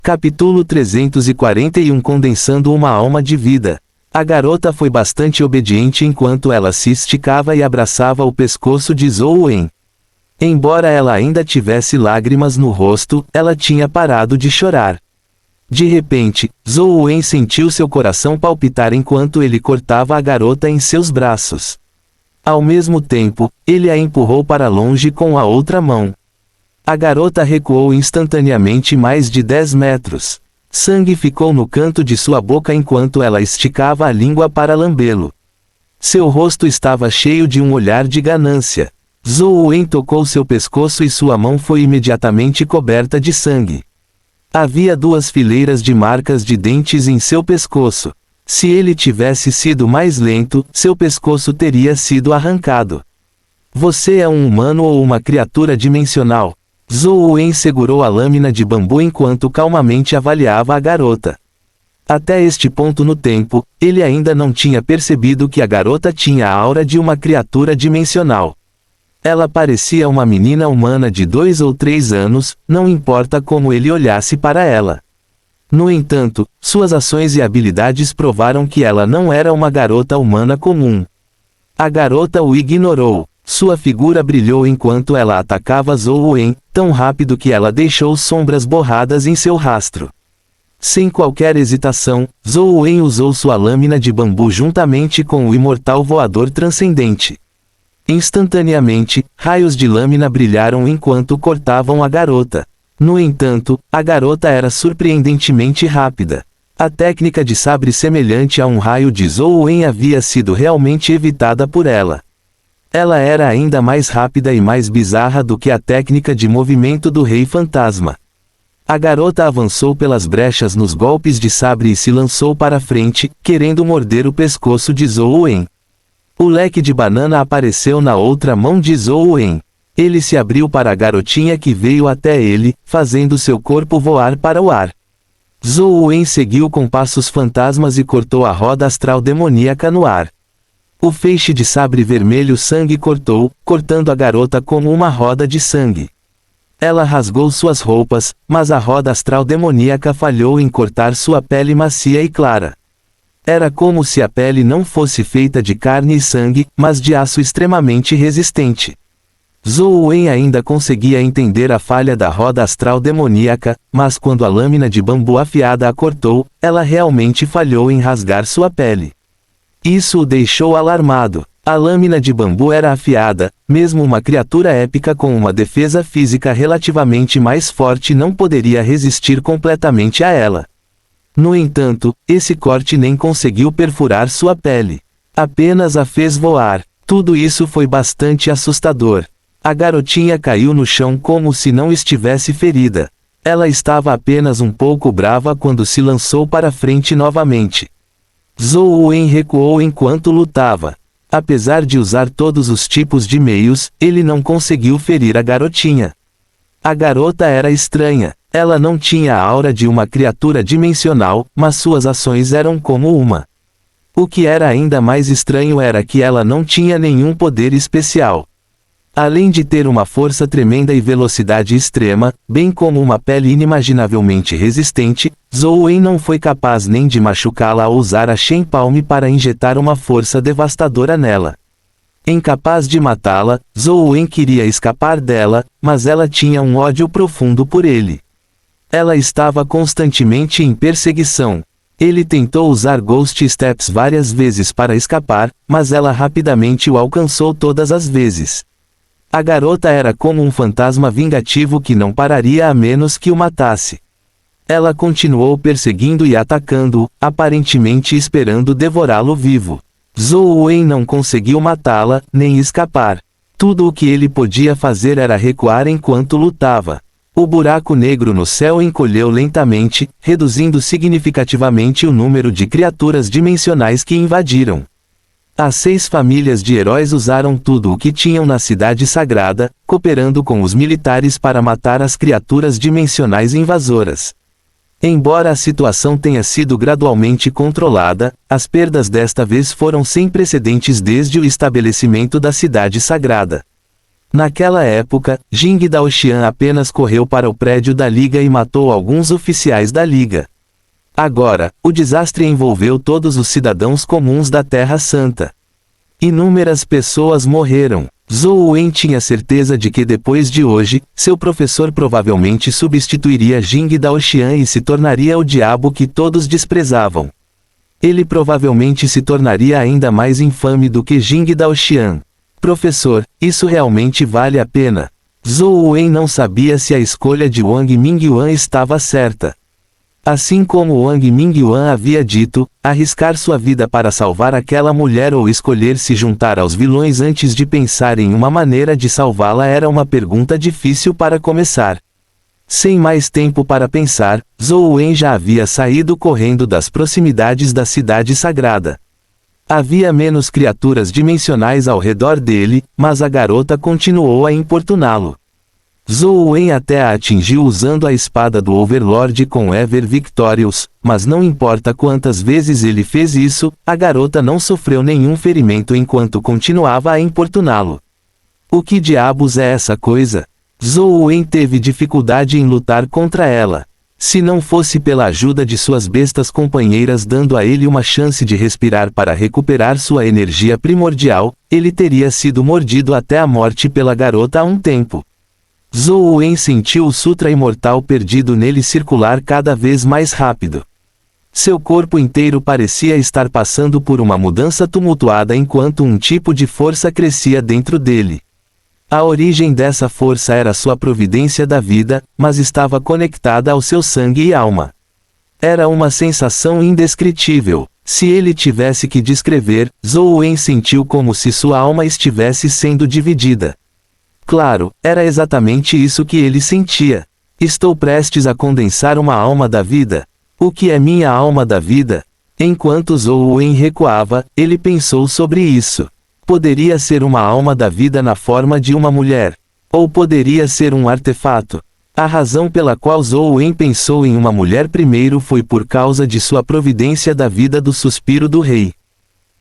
Capítulo 341 Condensando uma alma de vida. A garota foi bastante obediente enquanto ela se esticava e abraçava o pescoço de Zhou Wen. Embora ela ainda tivesse lágrimas no rosto, ela tinha parado de chorar. De repente, Zhou Wen sentiu seu coração palpitar enquanto ele cortava a garota em seus braços. Ao mesmo tempo, ele a empurrou para longe com a outra mão. A garota recuou instantaneamente mais de 10 metros. Sangue ficou no canto de sua boca enquanto ela esticava a língua para lambê-lo. Seu rosto estava cheio de um olhar de ganância. Zhou Wen tocou seu pescoço e sua mão foi imediatamente coberta de sangue. Havia 2 fileiras de marcas de dentes em seu pescoço. Se ele tivesse sido mais lento, seu pescoço teria sido arrancado. Você é um humano ou uma criatura dimensional? Zhou Wen segurou a lâmina de bambu enquanto calmamente avaliava a garota. Até este ponto no tempo, ele ainda não tinha percebido que a garota tinha a aura de uma criatura dimensional. Ela parecia uma menina humana de 2 ou 3 anos, não importa como ele olhasse para ela. No entanto, suas ações e habilidades provaram que ela não era uma garota humana comum. A garota o ignorou. Sua figura brilhou enquanto ela atacava Zhou Wen, tão rápido que ela deixou sombras borradas em seu rastro. Sem qualquer hesitação, Zhou Wen usou sua lâmina de bambu juntamente com o imortal voador transcendente. Instantaneamente, raios de lâmina brilharam enquanto cortavam a garota. No entanto, a garota era surpreendentemente rápida. A técnica de sabre semelhante a um raio de Zhou Wen havia sido realmente evitada por ela. Ela era ainda mais rápida e mais bizarra do que a técnica de movimento do Rei Fantasma. A garota avançou pelas brechas nos golpes de sabre e se lançou para frente, querendo morder o pescoço de Zhou Wen. O leque de banana apareceu na outra mão de Zhou Wen. Ele se abriu para a garotinha que veio até ele, fazendo seu corpo voar para o ar. Zhou Wen seguiu com passos fantasmas e cortou a roda astral demoníaca no ar. O feixe de sabre vermelho sangue cortou, cortando a garota como uma roda de sangue. Ela rasgou suas roupas, mas a roda astral demoníaca falhou em cortar sua pele macia e clara. Era como se a pele não fosse feita de carne e sangue, mas de aço extremamente resistente. Zhou Wen ainda conseguia entender a falha da roda astral demoníaca, mas quando a lâmina de bambu afiada a cortou, ela realmente falhou em rasgar sua pele. Isso o deixou alarmado. A lâmina de bambu era afiada, mesmo uma criatura épica com uma defesa física relativamente mais forte não poderia resistir completamente a ela. No entanto, esse corte nem conseguiu perfurar sua pele. Apenas a fez voar. Tudo isso foi bastante assustador. A garotinha caiu no chão como se não estivesse ferida. Ela estava apenas um pouco brava quando se lançou para frente novamente. Zhou Wen recuou enquanto lutava. Apesar de usar todos os tipos de meios, ele não conseguiu ferir a garotinha. A garota era estranha. Ela não tinha a aura de uma criatura dimensional, mas suas ações eram como uma. O que era ainda mais estranho era que ela não tinha nenhum poder especial. Além de ter uma força tremenda e velocidade extrema, bem como uma pele inimaginavelmente resistente, Zhou Wen não foi capaz nem de machucá-la ao usar a Shen Palm para injetar uma força devastadora nela. Incapaz de matá-la, Zhou Wen queria escapar dela, mas ela tinha um ódio profundo por ele. Ela estava constantemente em perseguição. Ele tentou usar Ghost Steps várias vezes para escapar, mas ela rapidamente o alcançou todas as vezes. A garota era como um fantasma vingativo que não pararia a menos que o matasse. Ela continuou perseguindo e atacando-o, aparentemente esperando devorá-lo vivo. Zhou Wen não conseguiu matá-la, nem escapar. Tudo o que ele podia fazer era recuar enquanto lutava. O buraco negro no céu encolheu lentamente, reduzindo significativamente o número de criaturas dimensionais que invadiram. As 6 famílias de heróis usaram tudo o que tinham na cidade sagrada, cooperando com os militares para matar as criaturas dimensionais invasoras. Embora a situação tenha sido gradualmente controlada, as perdas desta vez foram sem precedentes desde o estabelecimento da cidade sagrada. Naquela época, Jing Daoxian apenas correu para o prédio da Liga e matou alguns oficiais da Liga. Agora, o desastre envolveu todos os cidadãos comuns da Terra Santa. Inúmeras pessoas morreram. Zhou Wen tinha certeza de que depois de hoje, seu professor provavelmente substituiria Jing Daoxian e se tornaria o diabo que todos desprezavam. Ele provavelmente se tornaria ainda mais infame do que Jing Daoxian. Professor, isso realmente vale a pena. Zhou Wen não sabia se a escolha de Wang Mingyuan estava certa. Assim como Wang Mingyuan havia dito, arriscar sua vida para salvar aquela mulher ou escolher se juntar aos vilões antes de pensar em uma maneira de salvá-la era uma pergunta difícil para começar. Sem mais tempo para pensar, Zhou Wen já havia saído correndo das proximidades da cidade sagrada. Havia menos criaturas dimensionais ao redor dele, mas a garota continuou a importuná-lo. Zhou Wen até a atingiu usando a espada do Overlord com Ever Victorious, mas não importa quantas vezes ele fez isso, a garota não sofreu nenhum ferimento enquanto continuava a importuná-lo. O que diabos é essa coisa? Zhou Wen teve dificuldade em lutar contra ela. Se não fosse pela ajuda de suas bestas companheiras dando a ele uma chance de respirar para recuperar sua energia primordial, ele teria sido mordido até a morte pela garota há um tempo. Zhou Wen sentiu o Sutra Imortal perdido nele circular cada vez mais rápido. Seu corpo inteiro parecia estar passando por uma mudança tumultuada enquanto um tipo de força crescia dentro dele. A origem dessa força era sua providência da vida, mas estava conectada ao seu sangue e alma. Era uma sensação indescritível. Se ele tivesse que descrever, Zhou Wen sentiu como se sua alma estivesse sendo dividida. Claro, era exatamente isso que ele sentia. Estou prestes a condensar uma alma da vida. O que é minha alma da vida? Enquanto Zhou Wen recuava, ele pensou sobre isso. Poderia ser uma alma da vida na forma de uma mulher. Ou poderia ser um artefato. A razão pela qual Zhou Wen pensou em uma mulher primeiro foi por causa de sua providência da vida do suspiro do rei.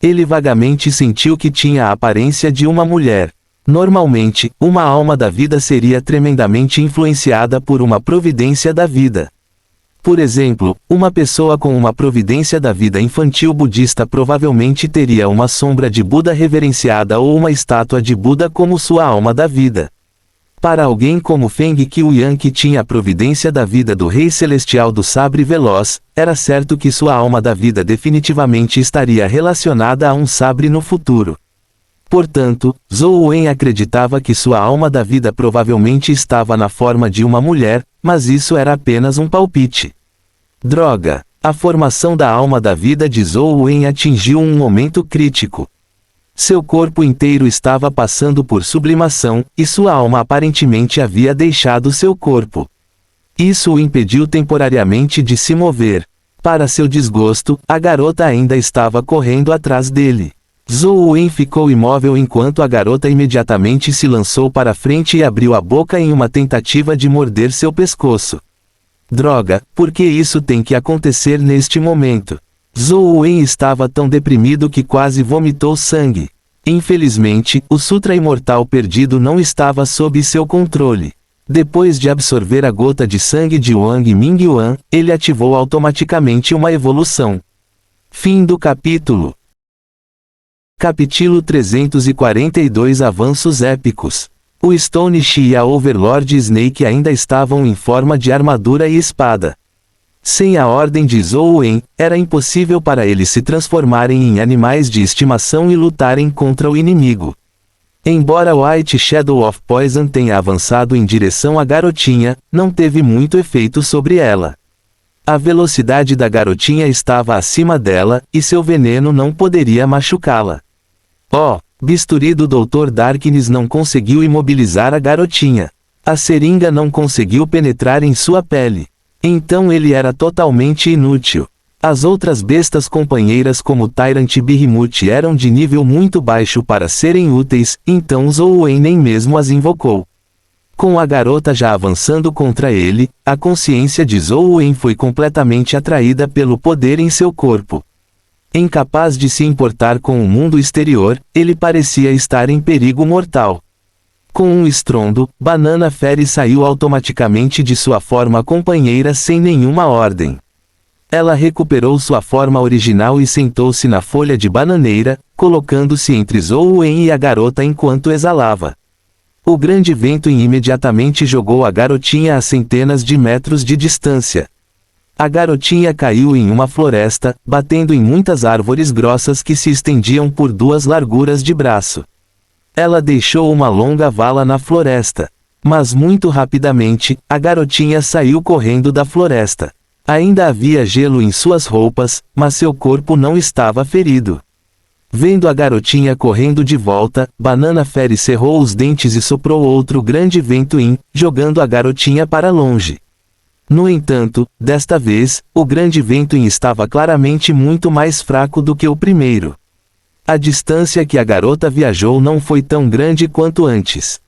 Ele vagamente sentiu que tinha a aparência de uma mulher. Normalmente, uma alma da vida seria tremendamente influenciada por uma providência da vida. Por exemplo, uma pessoa com uma providência da vida infantil budista provavelmente teria uma sombra de Buda reverenciada ou uma estátua de Buda como sua alma da vida. Para alguém como Feng Qiuyan que tinha a providência da vida do Rei Celestial do Sabre Veloz, era certo que sua alma da vida definitivamente estaria relacionada a um sabre no futuro. Portanto, Zhou Wen acreditava que sua alma da vida provavelmente estava na forma de uma mulher, mas isso era apenas um palpite. Droga! A formação da alma da vida de Zhou Wen atingiu um momento crítico. Seu corpo inteiro estava passando por sublimação, e sua alma aparentemente havia deixado seu corpo. Isso o impediu temporariamente de se mover. Para seu desgosto, a garota ainda estava correndo atrás dele. Zhou Wen ficou imóvel enquanto a garota imediatamente se lançou para frente e abriu a boca em uma tentativa de morder seu pescoço. Droga, por que isso tem que acontecer neste momento? Zhou Wen estava tão deprimido que quase vomitou sangue. Infelizmente, o Sutra Imortal perdido não estava sob seu controle. Depois de absorver a gota de sangue de Wang Mingyuan, ele ativou automaticamente uma evolução. Fim do capítulo. Capítulo 342 Avanços épicos. O Stone Shi e a Overlord Snake ainda estavam em forma de armadura e espada. Sem a ordem de Zhou Wen, era impossível para eles se transformarem em animais de estimação e lutarem contra o inimigo. Embora White Shadow of Poison tenha avançado em direção à garotinha, não teve muito efeito sobre ela. A velocidade da garotinha estava acima dela, e seu veneno não poderia machucá-la. Bisturi do Dr. Darkness não conseguiu imobilizar a garotinha. A seringa não conseguiu penetrar em sua pele. Então ele era totalmente inútil. As outras bestas companheiras como Tyrant e Behemoth eram de nível muito baixo para serem úteis, então Zhou Wen nem mesmo as invocou. Com a garota já avançando contra ele, a consciência de Zhou Wen foi completamente atraída pelo poder em seu corpo. Incapaz de se importar com o mundo exterior, ele parecia estar em perigo mortal. Com um estrondo, Banana Fairy saiu automaticamente de sua forma companheira sem nenhuma ordem. Ela recuperou sua forma original e sentou-se na folha de bananeira, colocando-se entre Zouen e a garota enquanto exalava. O grande vento imediatamente jogou a garotinha a centenas de metros de distância. A garotinha caiu em uma floresta, batendo em muitas árvores grossas que se estendiam por 2 larguras de braço. Ela deixou uma longa vala na floresta. Mas muito rapidamente, a garotinha saiu correndo da floresta. Ainda havia gelo em suas roupas, mas seu corpo não estava ferido. Vendo a garotinha correndo de volta, Banana Fairy cerrou os dentes e soprou outro grande vento jogando a garotinha para longe. No entanto, desta vez, o grande vento estava claramente muito mais fraco do que o primeiro. A distância que a garota viajou não foi tão grande quanto antes.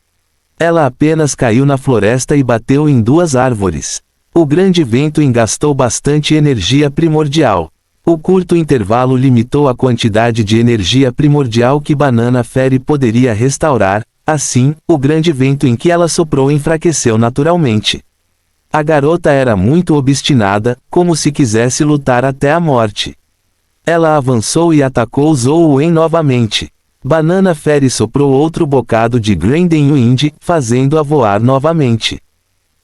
Ela apenas caiu na floresta e bateu em 2 árvores. O grande vento gastou bastante energia primordial. O curto intervalo limitou a quantidade de energia primordial que Banana Fairy poderia restaurar, assim, o grande vento em que ela soprou enfraqueceu naturalmente. A garota era muito obstinada, como se quisesse lutar até a morte. Ela avançou e atacou Zouen novamente. Banana Fairy soprou outro bocado de Granden Wind, fazendo-a voar novamente.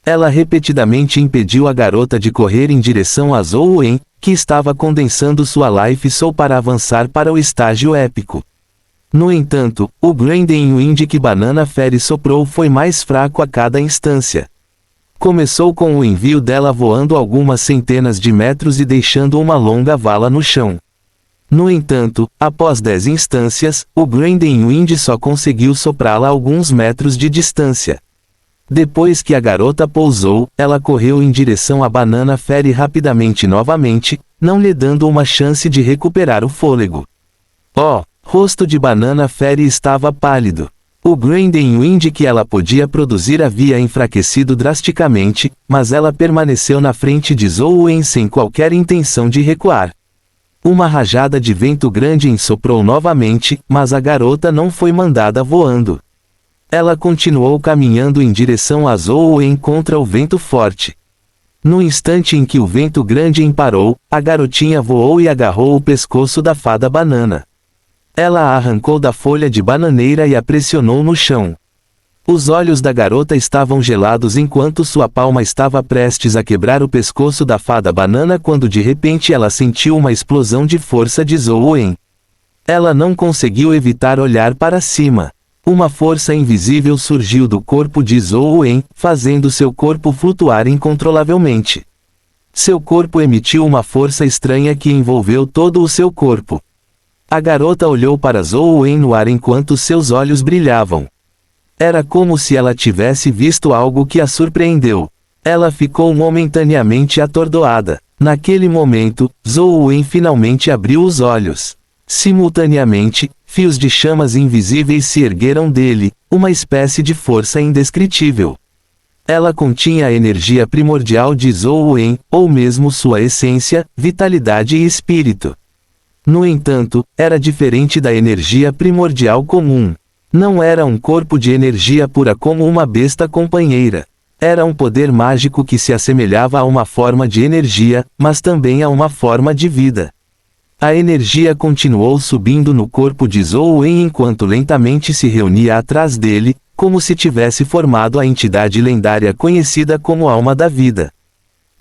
Ela repetidamente impediu a garota de correr em direção a Zouen, que estava condensando sua Life Soul para avançar para o estágio épico. No entanto, o Granden Wind que Banana Fairy soprou foi mais fraco a cada instância. Começou com o envio dela voando algumas centenas de metros e deixando uma longa vala no chão. No entanto, após 10 instâncias, o Granden Wind só conseguiu soprá-la a alguns metros de distância. Depois que a garota pousou, ela correu em direção a Banana Fairy rapidamente novamente, não lhe dando uma chance de recuperar o fôlego. Rosto de Banana Fairy estava pálido. O Granden Wind que ela podia produzir havia enfraquecido drasticamente, mas ela permaneceu na frente de Zouen sem qualquer intenção de recuar. Uma rajada de vento grande soprou novamente, mas a garota não foi mandada voando. Ela continuou caminhando em direção a Zouen contra o vento forte. No instante em que o vento grande parou, a garotinha voou e agarrou o pescoço da fada banana. Ela a arrancou da folha de bananeira e a pressionou no chão. Os olhos da garota estavam gelados enquanto sua palma estava prestes a quebrar o pescoço da fada banana quando de repente ela sentiu uma explosão de força de Zouen. Ela não conseguiu evitar olhar para cima. Uma força invisível surgiu do corpo de Zouen, fazendo seu corpo flutuar incontrolavelmente. Seu corpo emitiu uma força estranha que envolveu todo o seu corpo. A garota olhou para Zouen no ar enquanto seus olhos brilhavam. Era como se ela tivesse visto algo que a surpreendeu. Ela ficou momentaneamente atordoada. Naquele momento, Zouen finalmente abriu os olhos. Simultaneamente, fios de chamas invisíveis se ergueram dele, uma espécie de força indescritível. Ela continha a energia primordial de Zouen, ou mesmo sua essência, vitalidade e espírito. No entanto, era diferente da energia primordial comum. Não era um corpo de energia pura como uma besta companheira. Era um poder mágico que se assemelhava a uma forma de energia, mas também a uma forma de vida. A energia continuou subindo no corpo de Zouen enquanto lentamente se reunia atrás dele, como se tivesse formado a entidade lendária conhecida como Alma da Vida.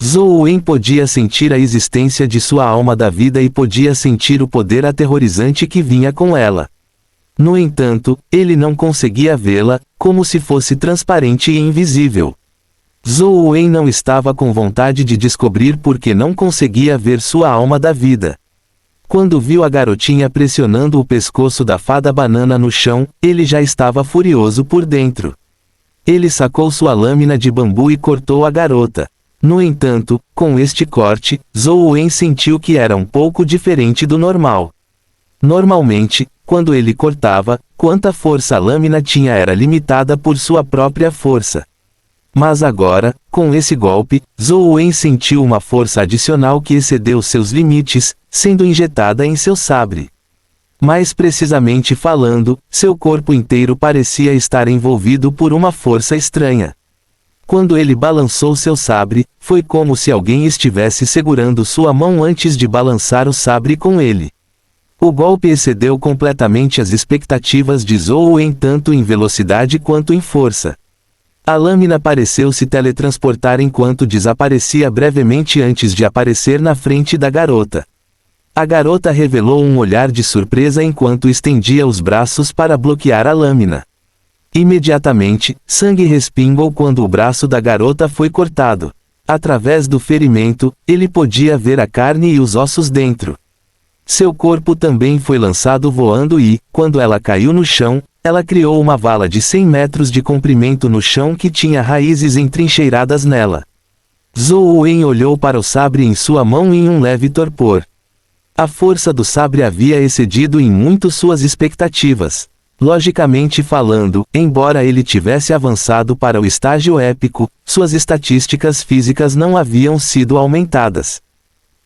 Zouen podia sentir a existência de sua Alma da Vida e podia sentir o poder aterrorizante que vinha com ela. No entanto, ele não conseguia vê-la, como se fosse transparente e invisível. Zouen não estava com vontade de descobrir porque não conseguia ver sua Alma da Vida. Quando viu a garotinha pressionando o pescoço da fada banana no chão, ele já estava furioso por dentro. Ele sacou sua lâmina de bambu e cortou a garota. No entanto, com este corte, Zouen sentiu que era um pouco diferente do normal. Normalmente, quando ele cortava, quanta força a lâmina tinha era limitada por sua própria força. Mas agora, com esse golpe, Zouen sentiu uma força adicional que excedeu seus limites, sendo injetada em seu sabre. Mais precisamente falando, seu corpo inteiro parecia estar envolvido por uma força estranha. Quando ele balançou seu sabre, foi como se alguém estivesse segurando sua mão antes de balançar o sabre com ele. O golpe excedeu completamente as expectativas de Zhou Wen tanto em velocidade quanto em força. A lâmina pareceu se teletransportar enquanto desaparecia brevemente antes de aparecer na frente da garota. A garota revelou um olhar de surpresa enquanto estendia os braços para bloquear a lâmina. Imediatamente, sangue respingou quando o braço da garota foi cortado. Através do ferimento, ele podia ver a carne e os ossos dentro. Seu corpo também foi lançado voando e, quando ela caiu no chão, ela criou uma vala de 100 metros de comprimento no chão que tinha raízes entrincheiradas nela. Zhou Wen olhou para o sabre em sua mão em um leve torpor. A força do sabre havia excedido em muito suas expectativas. Logicamente falando, embora ele tivesse avançado para o estágio épico, suas estatísticas físicas não haviam sido aumentadas.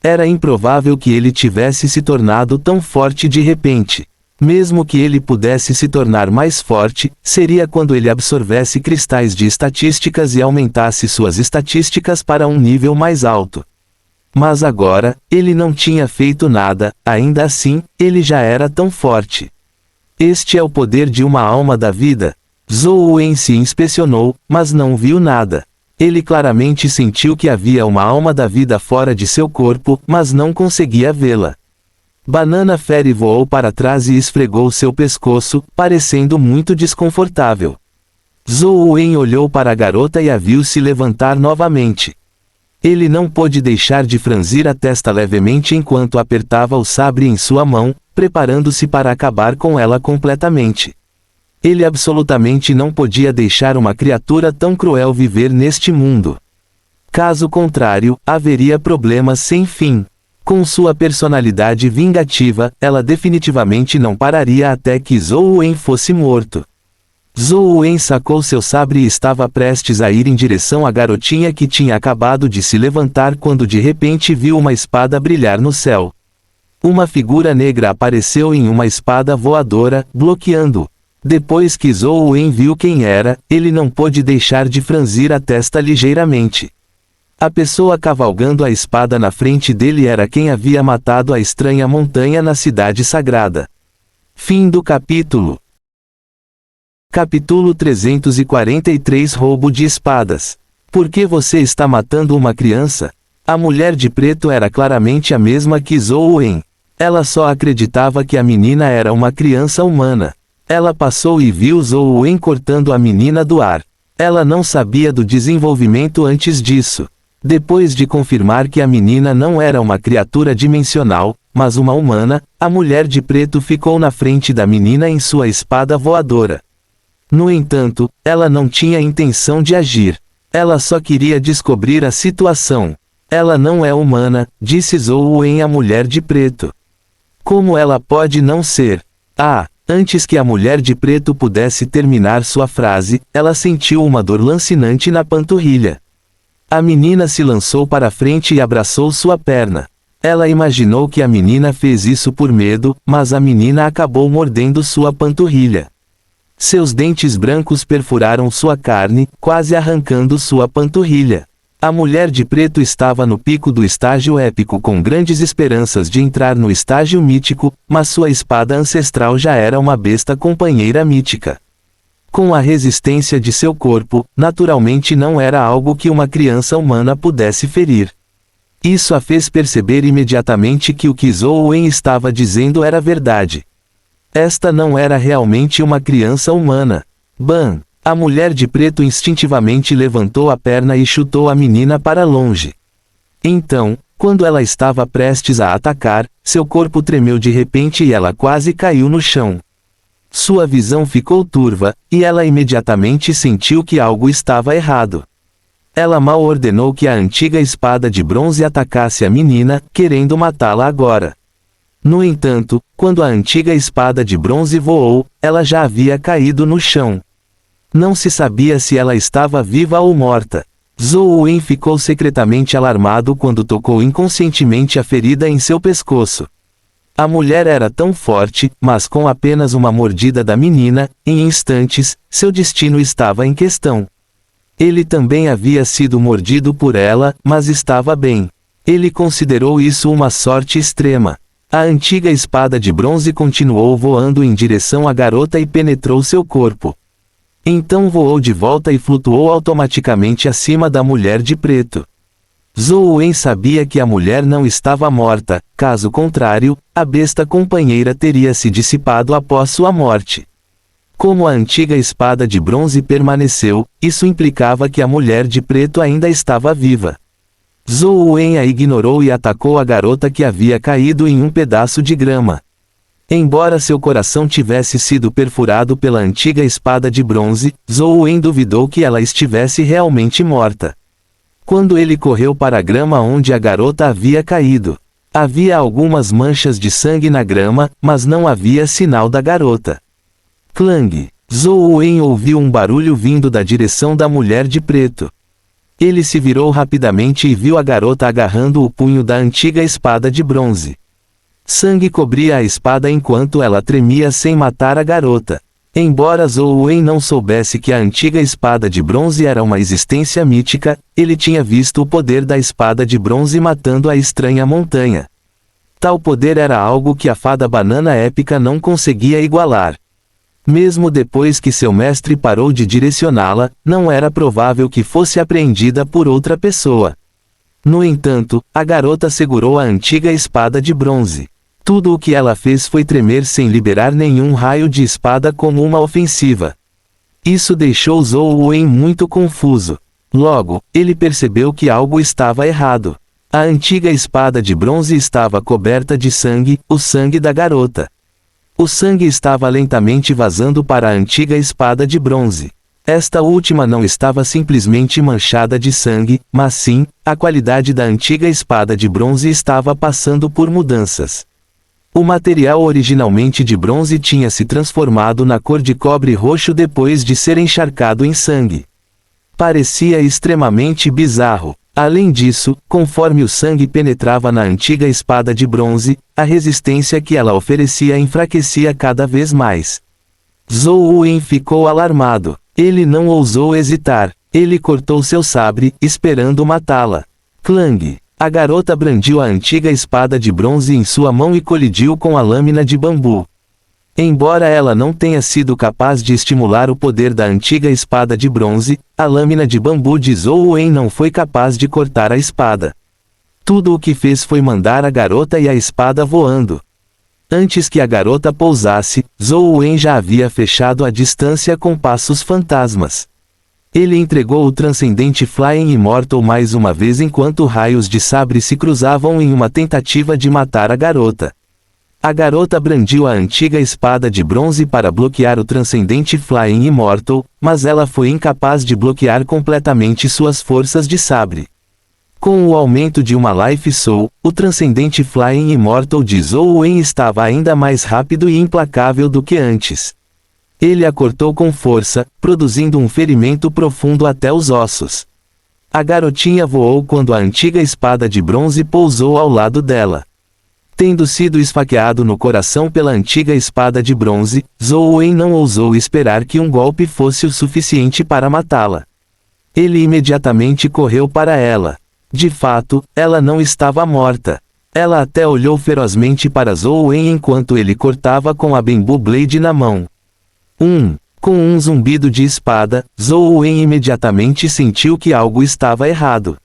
Era improvável que ele tivesse se tornado tão forte de repente. Mesmo que ele pudesse se tornar mais forte, seria quando ele absorvesse cristais de estatísticas e aumentasse suas estatísticas para um nível mais alto. Mas agora, ele não tinha feito nada, ainda assim, ele já era tão forte. Este é o poder de uma alma da vida. Zhou Wen se inspecionou, mas não viu nada. Ele claramente sentiu que havia uma alma da vida fora de seu corpo, mas não conseguia vê-la. Banana Fairy voou para trás e esfregou seu pescoço, parecendo muito desconfortável. Zhou Wen olhou para a garota e a viu se levantar novamente. Ele não pôde deixar de franzir a testa levemente enquanto apertava o sabre em sua mão, preparando-se para acabar com ela completamente. Ele absolutamente não podia deixar uma criatura tão cruel viver neste mundo. Caso contrário, haveria problemas sem fim. Com sua personalidade vingativa, ela definitivamente não pararia até que Zhou Wen fosse morto. Zhou Wen sacou seu sabre e estava prestes a ir em direção à garotinha que tinha acabado de se levantar quando de repente viu uma espada brilhar no céu. Uma figura negra apareceu em uma espada voadora, bloqueando-o. Depois que Zhou Wen viu quem era, ele não pôde deixar de franzir a testa ligeiramente. A pessoa cavalgando a espada na frente dele era quem havia matado a estranha montanha na cidade sagrada. Fim do capítulo. Capítulo 343 Roubo de espadas. Por que você está matando uma criança? A mulher de preto era claramente a mesma que Zhou Wen. Ela só acreditava que a menina era uma criança humana. Ela passou e viu Zhou Wen cortando a menina do ar. Ela não sabia do desenvolvimento antes disso. Depois de confirmar que a menina não era uma criatura dimensional, mas uma humana, a mulher de preto ficou na frente da menina em sua espada voadora. No entanto, ela não tinha intenção de agir. Ela só queria descobrir a situação. Ela não é humana, disse Zhou Wen à mulher de preto. Como ela pode não ser? Antes que a mulher de preto pudesse terminar sua frase, ela sentiu uma dor lancinante na panturrilha. A menina se lançou para frente e abraçou sua perna. Ela imaginou que a menina fez isso por medo, mas a menina acabou mordendo sua panturrilha. Seus dentes brancos perfuraram sua carne, quase arrancando sua panturrilha. A mulher de preto estava no pico do estágio épico com grandes esperanças de entrar no estágio mítico, mas sua espada ancestral já era uma besta companheira mítica. Com a resistência de seu corpo, naturalmente não era algo que uma criança humana pudesse ferir. Isso a fez perceber imediatamente que o que Zhou Wen estava dizendo era verdade. Esta não era realmente uma criança humana. Bam! A mulher de preto instintivamente levantou a perna e chutou a menina para longe. Então, quando ela estava prestes a atacar, seu corpo tremeu de repente e ela quase caiu no chão. Sua visão ficou turva, e ela imediatamente sentiu que algo estava errado. Ela mal ordenou que a antiga espada de bronze atacasse a menina, querendo matá-la agora. No entanto, quando a antiga espada de bronze voou, ela já havia caído no chão. Não se sabia se ela estava viva ou morta. Zhou Wen ficou secretamente alarmado quando tocou inconscientemente a ferida em seu pescoço. A mulher era tão forte, mas com apenas uma mordida da menina, em instantes, seu destino estava em questão. Ele também havia sido mordido por ela, mas estava bem. Ele considerou isso uma sorte extrema. A antiga espada de bronze continuou voando em direção à garota e penetrou seu corpo. Então voou de volta e flutuou automaticamente acima da mulher de preto. Zhou Wen sabia que a mulher não estava morta, caso contrário, a besta companheira teria se dissipado após sua morte. Como a antiga espada de bronze permaneceu, isso implicava que a mulher de preto ainda estava viva. Zhou Wen a ignorou e atacou a garota que havia caído em um pedaço de grama. Embora seu coração tivesse sido perfurado pela antiga espada de bronze, Zhou Wen duvidou que ela estivesse realmente morta. Quando ele correu para a grama onde a garota havia caído, havia algumas manchas de sangue na grama, mas não havia sinal da garota. Clang! Zhou Wen ouviu um barulho vindo da direção da mulher de preto. Ele se virou rapidamente e viu a garota agarrando o punho da antiga espada de bronze. Sangue cobria a espada enquanto ela tremia sem matar a garota. Embora Zhou Wen não soubesse que a antiga espada de bronze era uma existência mítica, ele tinha visto o poder da espada de bronze matando a estranha montanha. Tal poder era algo que a fada banana épica não conseguia igualar. Mesmo depois que seu mestre parou de direcioná-la, não era provável que fosse apreendida por outra pessoa. No entanto, a garota segurou a antiga espada de bronze. Tudo o que ela fez foi tremer sem liberar nenhum raio de espada como uma ofensiva. Isso deixou Zhou Wen muito confuso. Logo, ele percebeu que algo estava errado. A antiga espada de bronze estava coberta de sangue, o sangue da garota. O sangue estava lentamente vazando para a antiga espada de bronze. Esta última não estava simplesmente manchada de sangue, mas sim, a qualidade da antiga espada de bronze estava passando por mudanças. O material originalmente de bronze tinha se transformado na cor de cobre roxo depois de ser encharcado em sangue. Parecia extremamente bizarro. Além disso, conforme o sangue penetrava na antiga espada de bronze, a resistência que ela oferecia enfraquecia cada vez mais. Zhou Wen ficou alarmado. Ele não ousou hesitar. Ele cortou seu sabre, esperando matá-la. Clang! A garota brandiu a antiga espada de bronze em sua mão e colidiu com a lâmina de bambu. Embora ela não tenha sido capaz de estimular o poder da antiga espada de bronze, a lâmina de bambu de Zhou Wen não foi capaz de cortar a espada. Tudo o que fez foi mandar a garota e a espada voando. Antes que a garota pousasse, Zhou Wen já havia fechado a distância com passos fantasmas. Ele entregou o transcendente Flying Immortal mais uma vez enquanto raios de sabre se cruzavam em uma tentativa de matar a garota. A garota brandiu a antiga espada de bronze para bloquear o transcendente Flying Immortal, mas ela foi incapaz de bloquear completamente suas forças de sabre. Com o aumento de uma Life Soul, o transcendente Flying Immortal de Zhou Wen estava ainda mais rápido e implacável do que antes. Ele a cortou com força, produzindo um ferimento profundo até os ossos. A garotinha voou quando a antiga espada de bronze pousou ao lado dela. Tendo sido esfaqueado no coração pela antiga espada de bronze, Zhou Wen não ousou esperar que um golpe fosse o suficiente para matá-la. Ele imediatamente correu para ela. De fato, ela não estava morta. Ela até olhou ferozmente para Zhou Wen enquanto ele cortava com a Bamboo Blade na mão. Com um zumbido de espada, Zhou Wen imediatamente sentiu que algo estava errado.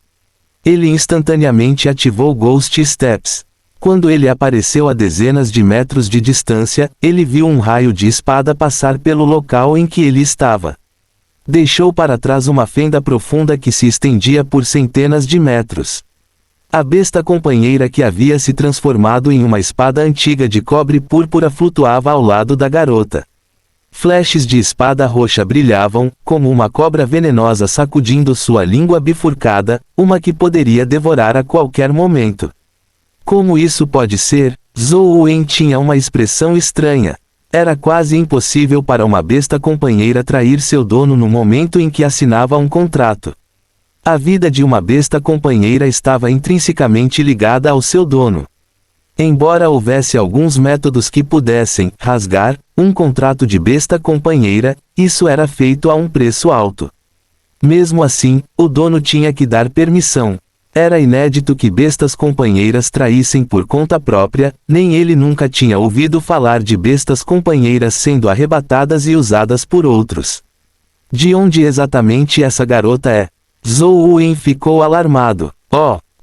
Ele instantaneamente ativou Ghost Steps. Quando ele apareceu a dezenas de metros de distância, ele viu um raio de espada passar pelo local em que ele estava. Deixou para trás uma fenda profunda que se estendia por centenas de metros. A besta companheira que havia se transformado em uma espada antiga de cobre púrpura flutuava ao lado da garota. Flashes de espada roxa brilhavam, como uma cobra venenosa sacudindo sua língua bifurcada, uma que poderia devorar a qualquer momento. Como isso pode ser? Zhou Wen tinha uma expressão estranha. Era quase impossível para uma besta companheira trair seu dono no momento em que assinava um contrato. A vida de uma besta companheira estava intrinsecamente ligada ao seu dono. Embora houvesse alguns métodos que pudessem rasgar um contrato de besta companheira, isso era feito a um preço alto. Mesmo assim, o dono tinha que dar permissão. Era inédito que bestas companheiras traíssem por conta própria, nem ele nunca tinha ouvido falar de bestas companheiras sendo arrebatadas e usadas por outros. De onde exatamente essa garota é? Zhou Wen ficou alarmado.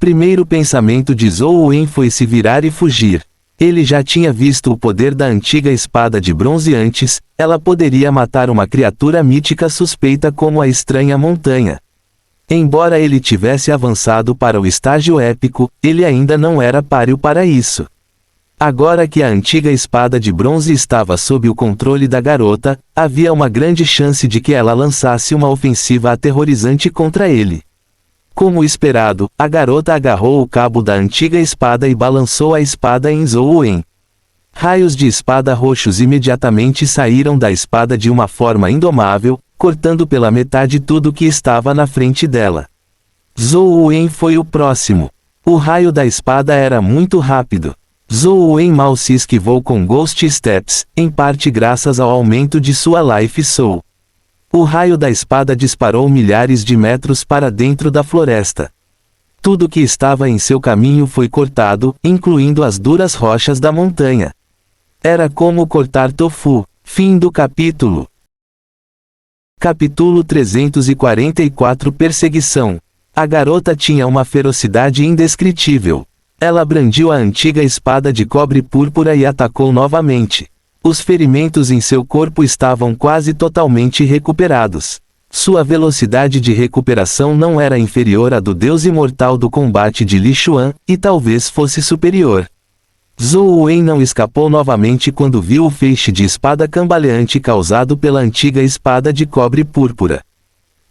Primeiro pensamento de Zhou Wen foi se virar e fugir. Ele já tinha visto o poder da antiga espada de bronze antes, ela poderia matar uma criatura mítica suspeita como a estranha montanha. Embora ele tivesse avançado para o estágio épico, ele ainda não era páreo para isso. Agora que a antiga espada de bronze estava sob o controle da garota, havia uma grande chance de que ela lançasse uma ofensiva aterrorizante contra ele. Como esperado, a garota agarrou o cabo da antiga espada e balançou a espada em Zhou Wen. Raios de espada roxos imediatamente saíram da espada de uma forma indomável, cortando pela metade tudo que estava na frente dela. Zhou Wen foi o próximo. O raio da espada era muito rápido. Zhou Wen mal se esquivou com Ghost Steps, em parte graças ao aumento de sua Life Soul. O raio da espada disparou milhares de metros para dentro da floresta. Tudo que estava em seu caminho foi cortado, incluindo as duras rochas da montanha. Era como cortar tofu. Fim do capítulo. Capítulo 344 Perseguição. A garota tinha uma ferocidade indescritível. Ela brandiu a antiga espada de cobre púrpura e atacou novamente. Os ferimentos em seu corpo estavam quase totalmente recuperados. Sua velocidade de recuperação não era inferior à do deus imortal do combate de Li Xuan, e talvez fosse superior. Zhou Wen não escapou novamente quando viu o feixe de espada cambaleante causado pela antiga espada de cobre púrpura.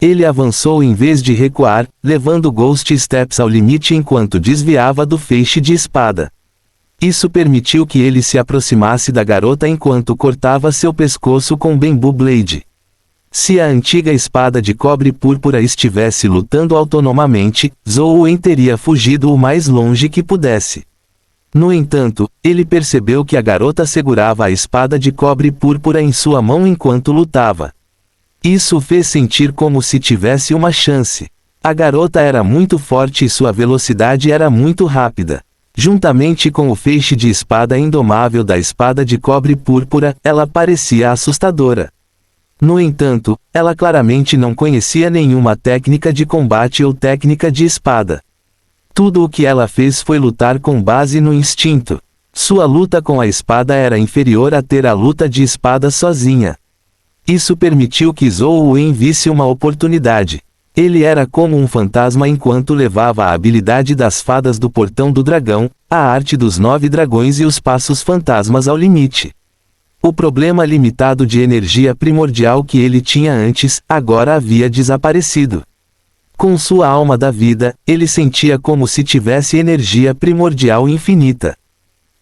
Ele avançou em vez de recuar, levando Ghost Steps ao limite enquanto desviava do feixe de espada. Isso permitiu que ele se aproximasse da garota enquanto cortava seu pescoço com Bamboo Blade. Se a antiga espada de cobre púrpura estivesse lutando autonomamente, Zhou Wen teria fugido o mais longe que pudesse. No entanto, ele percebeu que a garota segurava a espada de cobre púrpura em sua mão enquanto lutava. Isso o fez sentir como se tivesse uma chance. A garota era muito forte e sua velocidade era muito rápida. Juntamente com o feixe de espada indomável da espada de cobre púrpura, ela parecia assustadora. No entanto, ela claramente não conhecia nenhuma técnica de combate ou técnica de espada. Tudo o que ela fez foi lutar com base no instinto. Sua luta com a espada era inferior a ter a luta de espada sozinha. Isso permitiu que Zhou Wen visse uma oportunidade. Ele era como um fantasma enquanto levava a habilidade das fadas do portão do dragão, a arte dos 9 dragões e os passos fantasmas ao limite. O problema limitado de energia primordial que ele tinha antes, agora havia desaparecido. Com sua alma da vida, ele sentia como se tivesse energia primordial infinita.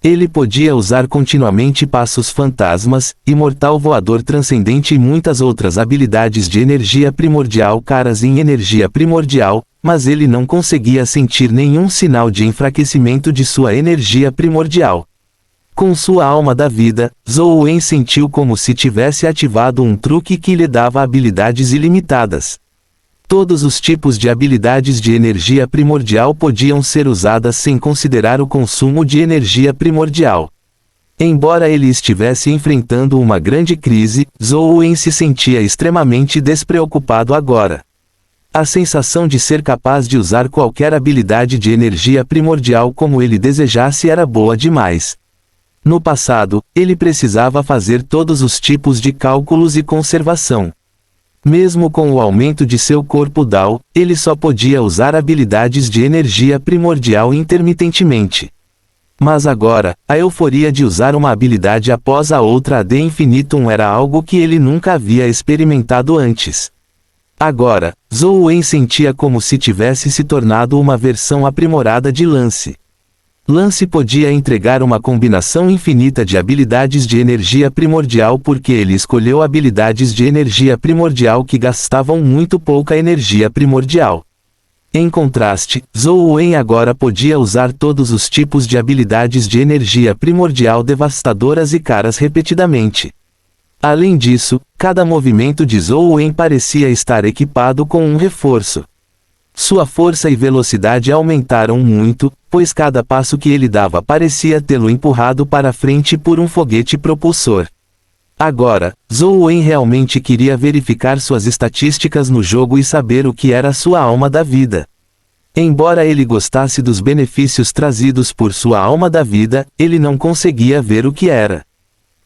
Ele podia usar continuamente passos fantasmas, imortal voador transcendente e muitas outras habilidades de energia primordial caras em energia primordial, mas ele não conseguia sentir nenhum sinal de enfraquecimento de sua energia primordial. Com sua alma da vida, Zhou Wen sentiu como se tivesse ativado um truque que lhe dava habilidades ilimitadas. Todos os tipos de habilidades de energia primordial podiam ser usadas sem considerar o consumo de energia primordial. Embora ele estivesse enfrentando uma grande crise, Zhou Wen se sentia extremamente despreocupado agora. A sensação de ser capaz de usar qualquer habilidade de energia primordial como ele desejasse era boa demais. No passado, ele precisava fazer todos os tipos de cálculos e conservação. Mesmo com o aumento de seu corpo Dao, ele só podia usar habilidades de energia primordial intermitentemente. Mas agora, a euforia de usar uma habilidade após a outra ad infinitum era algo que ele nunca havia experimentado antes. Agora, Zhou Wen sentia como se tivesse se tornado uma versão aprimorada de Lance. Lance podia entregar uma combinação infinita de habilidades de energia primordial porque ele escolheu habilidades de energia primordial que gastavam muito pouca energia primordial. Em contraste, Zhou Wen agora podia usar todos os tipos de habilidades de energia primordial devastadoras e caras repetidamente. Além disso, cada movimento de Zhou Wen parecia estar equipado com um reforço. Sua força e velocidade aumentaram muito, pois cada passo que ele dava parecia tê-lo empurrado para frente por um foguete propulsor. Agora, Zhou Wen realmente queria verificar suas estatísticas no jogo e saber o que era sua alma da vida. Embora ele gostasse dos benefícios trazidos por sua alma da vida, ele não conseguia ver o que era.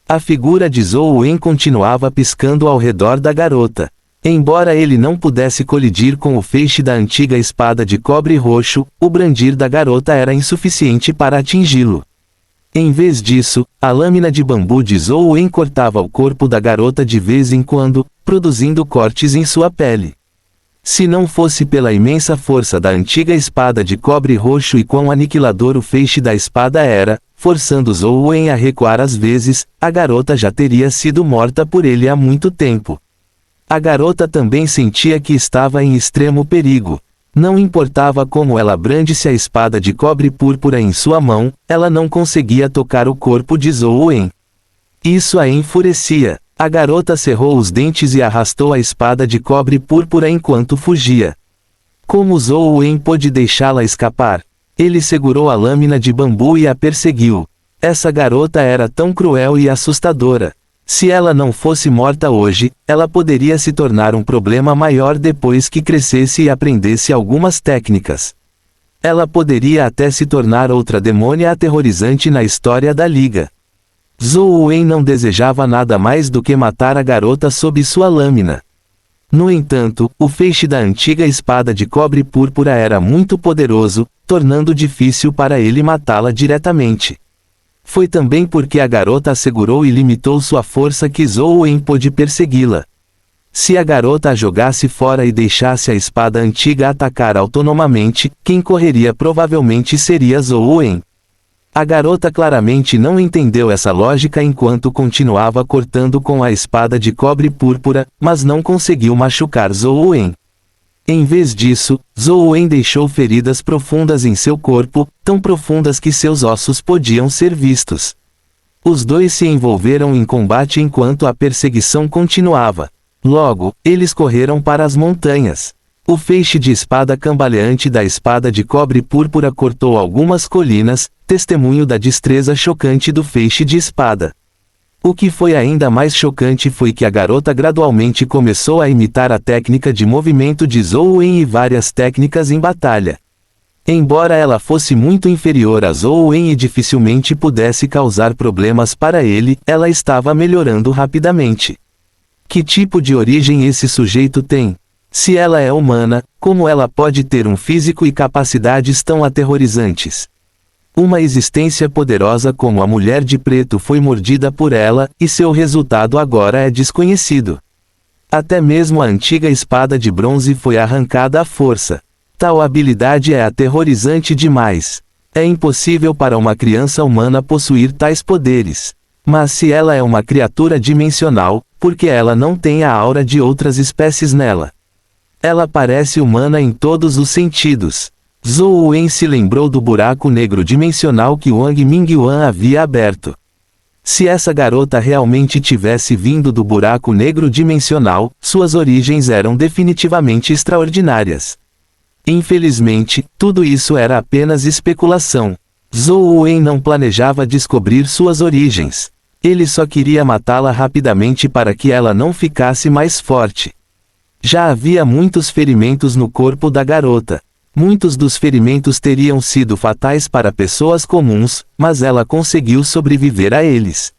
A figura de Zhou Wen continuava piscando ao redor da garota. Embora ele não pudesse colidir com o feixe da antiga espada de cobre roxo, o brandir da garota era insuficiente para atingi-lo. Em vez disso, a lâmina de bambu de Zhou Wen cortava o corpo da garota de vez em quando, produzindo cortes em sua pele. Se não fosse pela imensa força da antiga espada de cobre roxo e quão aniquilador o feixe da espada era, forçando Zhou Wen a recuar às vezes, a garota já teria sido morta por ele há muito tempo. A garota também sentia que estava em extremo perigo. Não importava como ela brandisse a espada de cobre púrpura em sua mão, ela não conseguia tocar o corpo de Zhou Wen. Isso a enfurecia. A garota cerrou os dentes e arrastou a espada de cobre púrpura enquanto fugia. Como Zhou Wen pôde deixá-la escapar? Ele segurou a lâmina de bambu e a perseguiu. Essa garota era tão cruel e assustadora. Se ela não fosse morta hoje, ela poderia se tornar um problema maior depois que crescesse e aprendesse algumas técnicas. Ela poderia até se tornar outra demônia aterrorizante na história da Liga. Zhou Wen não desejava nada mais do que matar a garota sob sua lâmina. No entanto, o feixe da antiga espada de cobre púrpura era muito poderoso, tornando difícil para ele matá-la diretamente. Foi também porque a garota assegurou e limitou sua força que Zhou Wen pôde persegui-la. Se a garota a jogasse fora e deixasse a espada antiga atacar autonomamente, quem correria provavelmente seria Zhou Wen. A garota claramente não entendeu essa lógica enquanto continuava cortando com a espada de cobre púrpura, mas não conseguiu machucar Zhou Wen. Em vez disso, Zhou Wen deixou feridas profundas em seu corpo, tão profundas que seus ossos podiam ser vistos. Os dois se envolveram em combate enquanto a perseguição continuava. Logo, eles correram para as montanhas. O feixe de espada cambaleante da espada de cobre púrpura cortou algumas colinas, testemunho da destreza chocante do feixe de espada. O que foi ainda mais chocante foi que a garota gradualmente começou a imitar a técnica de movimento de Zhou Wen e várias técnicas em batalha. Embora ela fosse muito inferior a Zhou Wen e dificilmente pudesse causar problemas para ele, ela estava melhorando rapidamente. Que tipo de origem esse sujeito tem? Se ela é humana, como ela pode ter um físico e capacidades tão aterrorizantes? Uma existência poderosa como a Mulher de Preto foi mordida por ela, e seu resultado agora é desconhecido. Até mesmo a antiga espada de bronze foi arrancada à força. Tal habilidade é aterrorizante demais. É impossível para uma criança humana possuir tais poderes. Mas se ela é uma criatura dimensional, por que ela não tem a aura de outras espécies nela? Ela parece humana em todos os sentidos. Zhou Wen se lembrou do buraco negro dimensional que Wang Mingyuan havia aberto. Se essa garota realmente tivesse vindo do buraco negro dimensional, suas origens eram definitivamente extraordinárias. Infelizmente, tudo isso era apenas especulação. Zhou Wen não planejava descobrir suas origens. Ele só queria matá-la rapidamente para que ela não ficasse mais forte. Já havia muitos ferimentos no corpo da garota. Muitos dos ferimentos teriam sido fatais para pessoas comuns, mas ela conseguiu sobreviver a eles.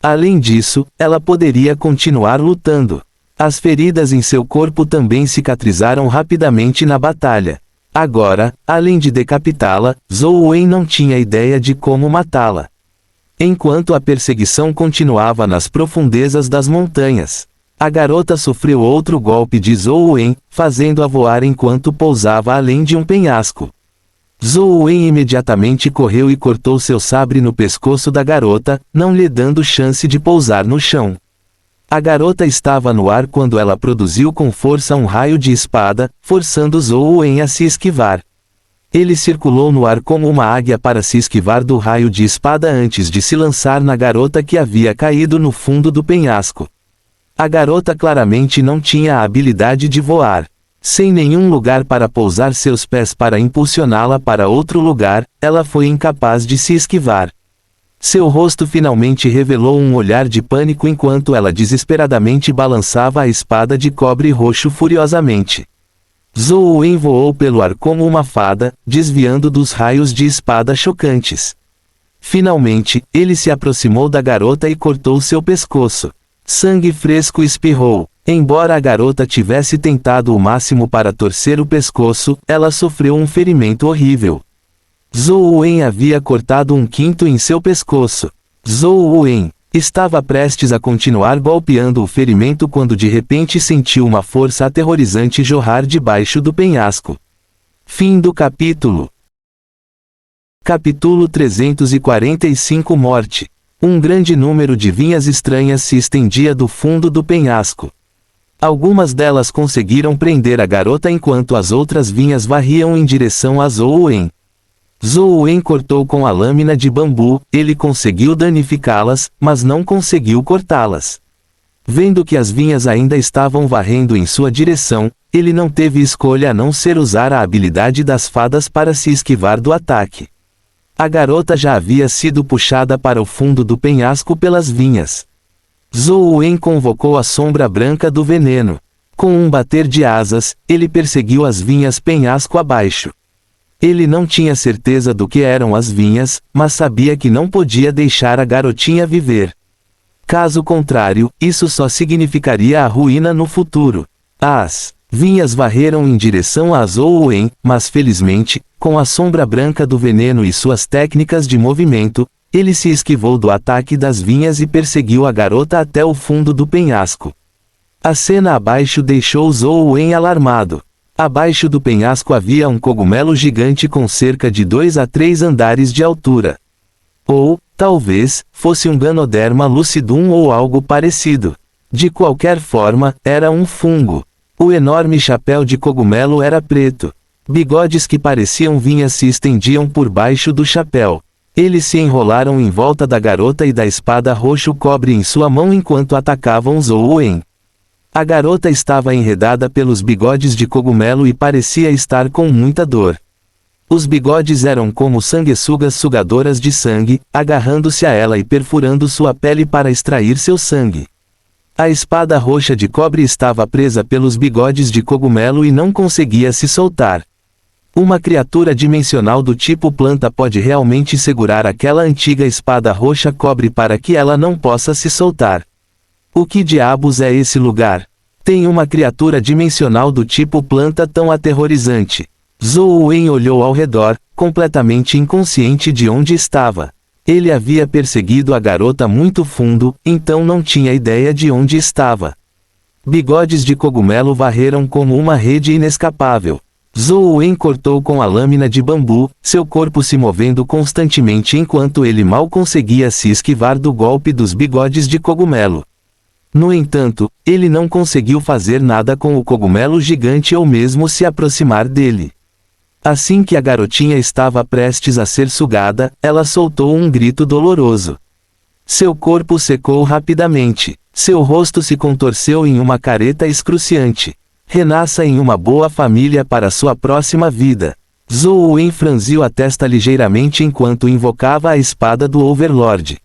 Além disso, ela poderia continuar lutando. As feridas em seu corpo também cicatrizaram rapidamente na batalha. Agora, além de decapitá-la, Zhou Wen não tinha ideia de como matá-la. Enquanto a perseguição continuava nas profundezas das montanhas, a garota sofreu outro golpe de Zhou Wen, fazendo-a voar enquanto pousava além de um penhasco. Zhou Wen imediatamente correu e cortou seu sabre no pescoço da garota, não lhe dando chance de pousar no chão. A garota estava no ar quando ela produziu com força um raio de espada, forçando Zhou Wen a se esquivar. Ele circulou no ar como uma águia para se esquivar do raio de espada antes de se lançar na garota que havia caído no fundo do penhasco. A garota claramente não tinha a habilidade de voar. Sem nenhum lugar para pousar seus pés para impulsioná-la para outro lugar, ela foi incapaz de se esquivar. Seu rosto finalmente revelou um olhar de pânico enquanto ela desesperadamente balançava a espada de cobre roxo furiosamente. Zhou Wen voou pelo ar como uma fada, desviando dos raios de espada chocantes. Finalmente, ele se aproximou da garota e cortou seu pescoço. Sangue fresco espirrou. Embora a garota tivesse tentado o máximo para torcer o pescoço, ela sofreu um ferimento horrível. Zhou Wen havia cortado 1/5 em seu pescoço. Zhou Wen estava prestes a continuar golpeando o ferimento quando de repente sentiu uma força aterrorizante jorrar debaixo do penhasco. Fim do capítulo. Capítulo 345 Morte. Um grande número de vinhas estranhas se estendia do fundo do penhasco. Algumas delas conseguiram prender a garota enquanto as outras vinhas varriam em direção a Zhou Wen. Zhou Wen cortou com a lâmina de bambu, ele conseguiu danificá-las, mas não conseguiu cortá-las. Vendo que as vinhas ainda estavam varrendo em sua direção, ele não teve escolha a não ser usar a habilidade das fadas para se esquivar do ataque. A garota já havia sido puxada para o fundo do penhasco pelas vinhas. Zhou Wen convocou a sombra branca do veneno. Com um bater de asas, ele perseguiu as vinhas penhasco abaixo. Ele não tinha certeza do que eram as vinhas, mas sabia que não podia deixar a garotinha viver. Caso contrário, isso só significaria a ruína no futuro. As vinhas varreram em direção a Zhou Wen, mas felizmente, com a sombra branca do veneno e suas técnicas de movimento, ele se esquivou do ataque das vinhas e perseguiu a garota até o fundo do penhasco. A cena abaixo deixou Zhou Wen alarmado. Abaixo do penhasco havia um cogumelo gigante com cerca de 2 a 3 andares de altura. Ou, talvez, fosse um Ganoderma lucidum ou algo parecido. De qualquer forma, era um fungo. O enorme chapéu de cogumelo era preto. Bigodes que pareciam vinhas se estendiam por baixo do chapéu. Eles se enrolaram em volta da garota e da espada roxo cobre em sua mão enquanto atacavam Zhou Wen. A garota estava enredada pelos bigodes de cogumelo e parecia estar com muita dor. Os bigodes eram como sanguessugas sugadoras de sangue, agarrando-se a ela e perfurando sua pele para extrair seu sangue. A espada roxa de cobre estava presa pelos bigodes de cogumelo e não conseguia se soltar. Uma criatura dimensional do tipo planta pode realmente segurar aquela antiga espada roxa cobre para que ela não possa se soltar. O que diabos é esse lugar? Tem uma criatura dimensional do tipo planta tão aterrorizante. Zhou Wen olhou ao redor, completamente inconsciente de onde estava. Ele havia perseguido a garota muito fundo, então não tinha ideia de onde estava. Bigodes de cogumelo varreram como uma rede inescapável. Zhou Wen cortou com a lâmina de bambu, seu corpo se movendo constantemente enquanto ele mal conseguia se esquivar do golpe dos bigodes de cogumelo. No entanto, ele não conseguiu fazer nada com o cogumelo gigante ou mesmo se aproximar dele. Assim que a garotinha estava prestes a ser sugada, ela soltou um grito doloroso. Seu corpo secou rapidamente. Seu rosto se contorceu em uma careta excruciante. Renasça em uma boa família para sua próxima vida. Zhou Wen franziu a testa ligeiramente enquanto invocava a espada do Overlord.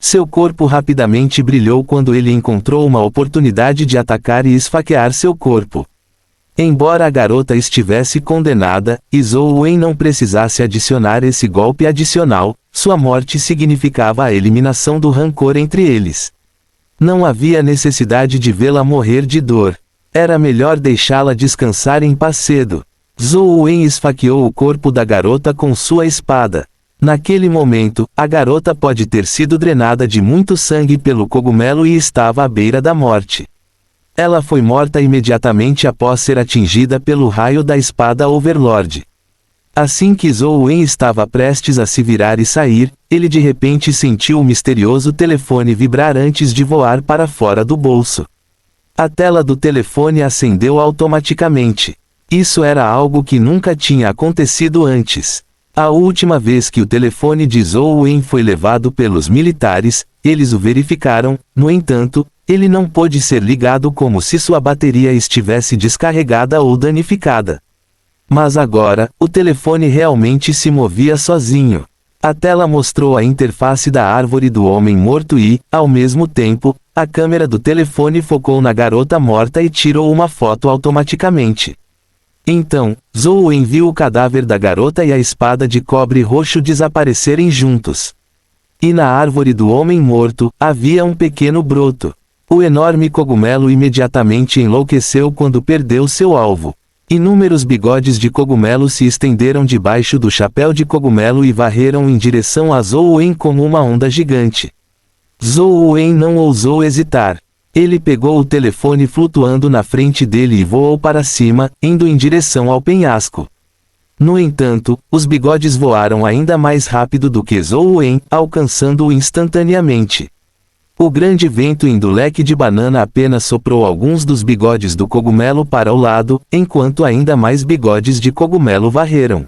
Seu corpo rapidamente brilhou quando ele encontrou uma oportunidade de atacar e esfaquear seu corpo. Embora a garota estivesse condenada, e Zhou Wen não precisasse adicionar esse golpe adicional, sua morte significava a eliminação do rancor entre eles. Não havia necessidade de vê-la morrer de dor. Era melhor deixá-la descansar em paz cedo. Zhou Wen esfaqueou o corpo da garota com sua espada. Naquele momento, a garota pode ter sido drenada de muito sangue pelo cogumelo e estava à beira da morte. Ela foi morta imediatamente após ser atingida pelo raio da espada Overlord. Assim que Zhou Wen estava prestes a se virar e sair, ele de repente sentiu o misterioso telefone vibrar antes de voar para fora do bolso. A tela do telefone acendeu automaticamente. Isso era algo que nunca tinha acontecido antes. A última vez que o telefone de Zhou Wen foi levado pelos militares, eles o verificaram, no entanto, ele não pôde ser ligado como se sua bateria estivesse descarregada ou danificada. Mas agora, o telefone realmente se movia sozinho. A tela mostrou a interface da árvore do homem morto e, ao mesmo tempo, a câmera do telefone focou na garota morta e tirou uma foto automaticamente. Então, Zhou Wen viu o cadáver da garota e a espada de cobre roxo desaparecerem juntos. E na árvore do homem morto, havia um pequeno broto. O enorme cogumelo imediatamente enlouqueceu quando perdeu seu alvo. Inúmeros bigodes de cogumelo se estenderam debaixo do chapéu de cogumelo e varreram em direção a Zhou Wen como uma onda gigante. Zhou Wen não ousou hesitar. Ele pegou o telefone flutuando na frente dele e voou para cima, indo em direção ao penhasco. No entanto, os bigodes voaram ainda mais rápido do que Zhou Wen, alcançando-o instantaneamente. O grande vento indo leque de banana apenas soprou alguns dos bigodes do cogumelo para o lado, enquanto ainda mais bigodes de cogumelo varreram.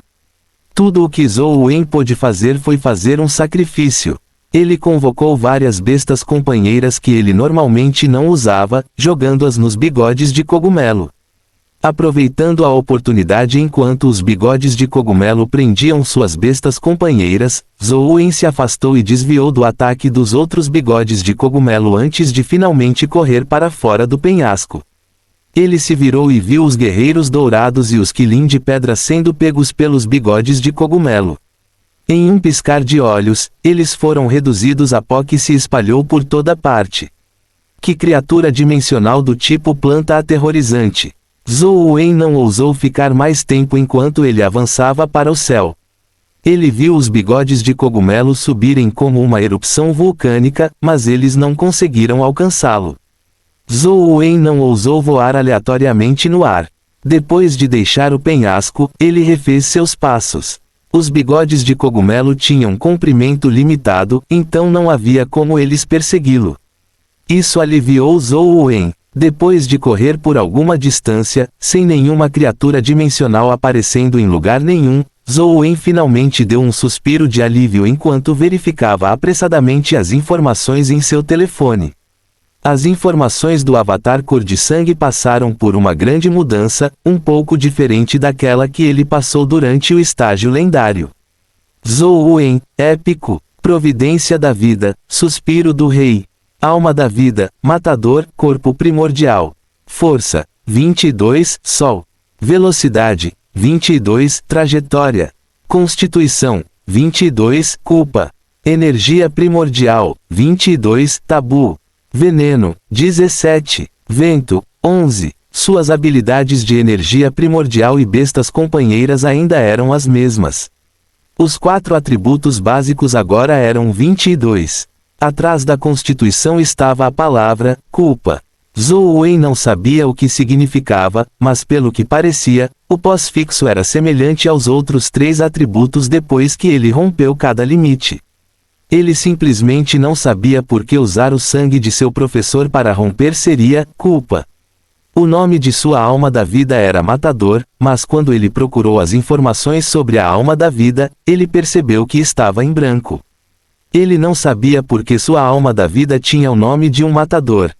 Tudo o que Zhou Wen pôde fazer foi fazer um sacrifício. Ele convocou várias bestas companheiras que ele normalmente não usava, jogando-as nos bigodes de cogumelo. Aproveitando a oportunidade enquanto os bigodes de cogumelo prendiam suas bestas companheiras, Zhou Wen se afastou e desviou do ataque dos outros bigodes de cogumelo antes de finalmente correr para fora do penhasco. Ele se virou e viu os guerreiros dourados e os Qilin de pedra sendo pegos pelos bigodes de cogumelo. Em um piscar de olhos, eles foram reduzidos a pó que se espalhou por toda parte. Que criatura dimensional do tipo planta aterrorizante! Zhou Wen não ousou ficar mais tempo enquanto ele avançava para o céu. Ele viu os bigodes de cogumelo subirem como uma erupção vulcânica, mas eles não conseguiram alcançá-lo. Zhou Wen não ousou voar aleatoriamente no ar. Depois de deixar o penhasco, ele refez seus passos. Os bigodes de cogumelo tinham comprimento limitado, então não havia como eles persegui-lo. Isso aliviou Zhou Wen. Depois de correr por alguma distância, sem nenhuma criatura dimensional aparecendo em lugar nenhum, Zhou Wen finalmente deu um suspiro de alívio enquanto verificava apressadamente as informações em seu telefone. As informações do avatar cor de sangue passaram por uma grande mudança, um pouco diferente daquela que ele passou durante o estágio lendário. Zhou Wen, épico, providência da vida, suspiro do rei. Alma da vida, matador, corpo primordial. Força, 22, sol. Velocidade, 22, trajetória. Constituição, 22, culpa. Energia primordial, 22, tabu. Veneno, 17. Vento, 11. Suas habilidades de energia primordial e bestas companheiras ainda eram as mesmas. Os 4 atributos básicos agora eram 22. Atrás da Constituição estava a palavra, culpa. Zhou Wen não sabia o que significava, mas pelo que parecia, o pós-fixo era semelhante aos outros 3 atributos depois que ele rompeu cada limite. Ele simplesmente não sabia por que usar o sangue de seu professor para romper seria, culpa. O nome de sua alma da vida era Matador, mas quando ele procurou as informações sobre a alma da vida, ele percebeu que estava em branco. Ele não sabia por que sua alma da vida tinha o nome de um matador.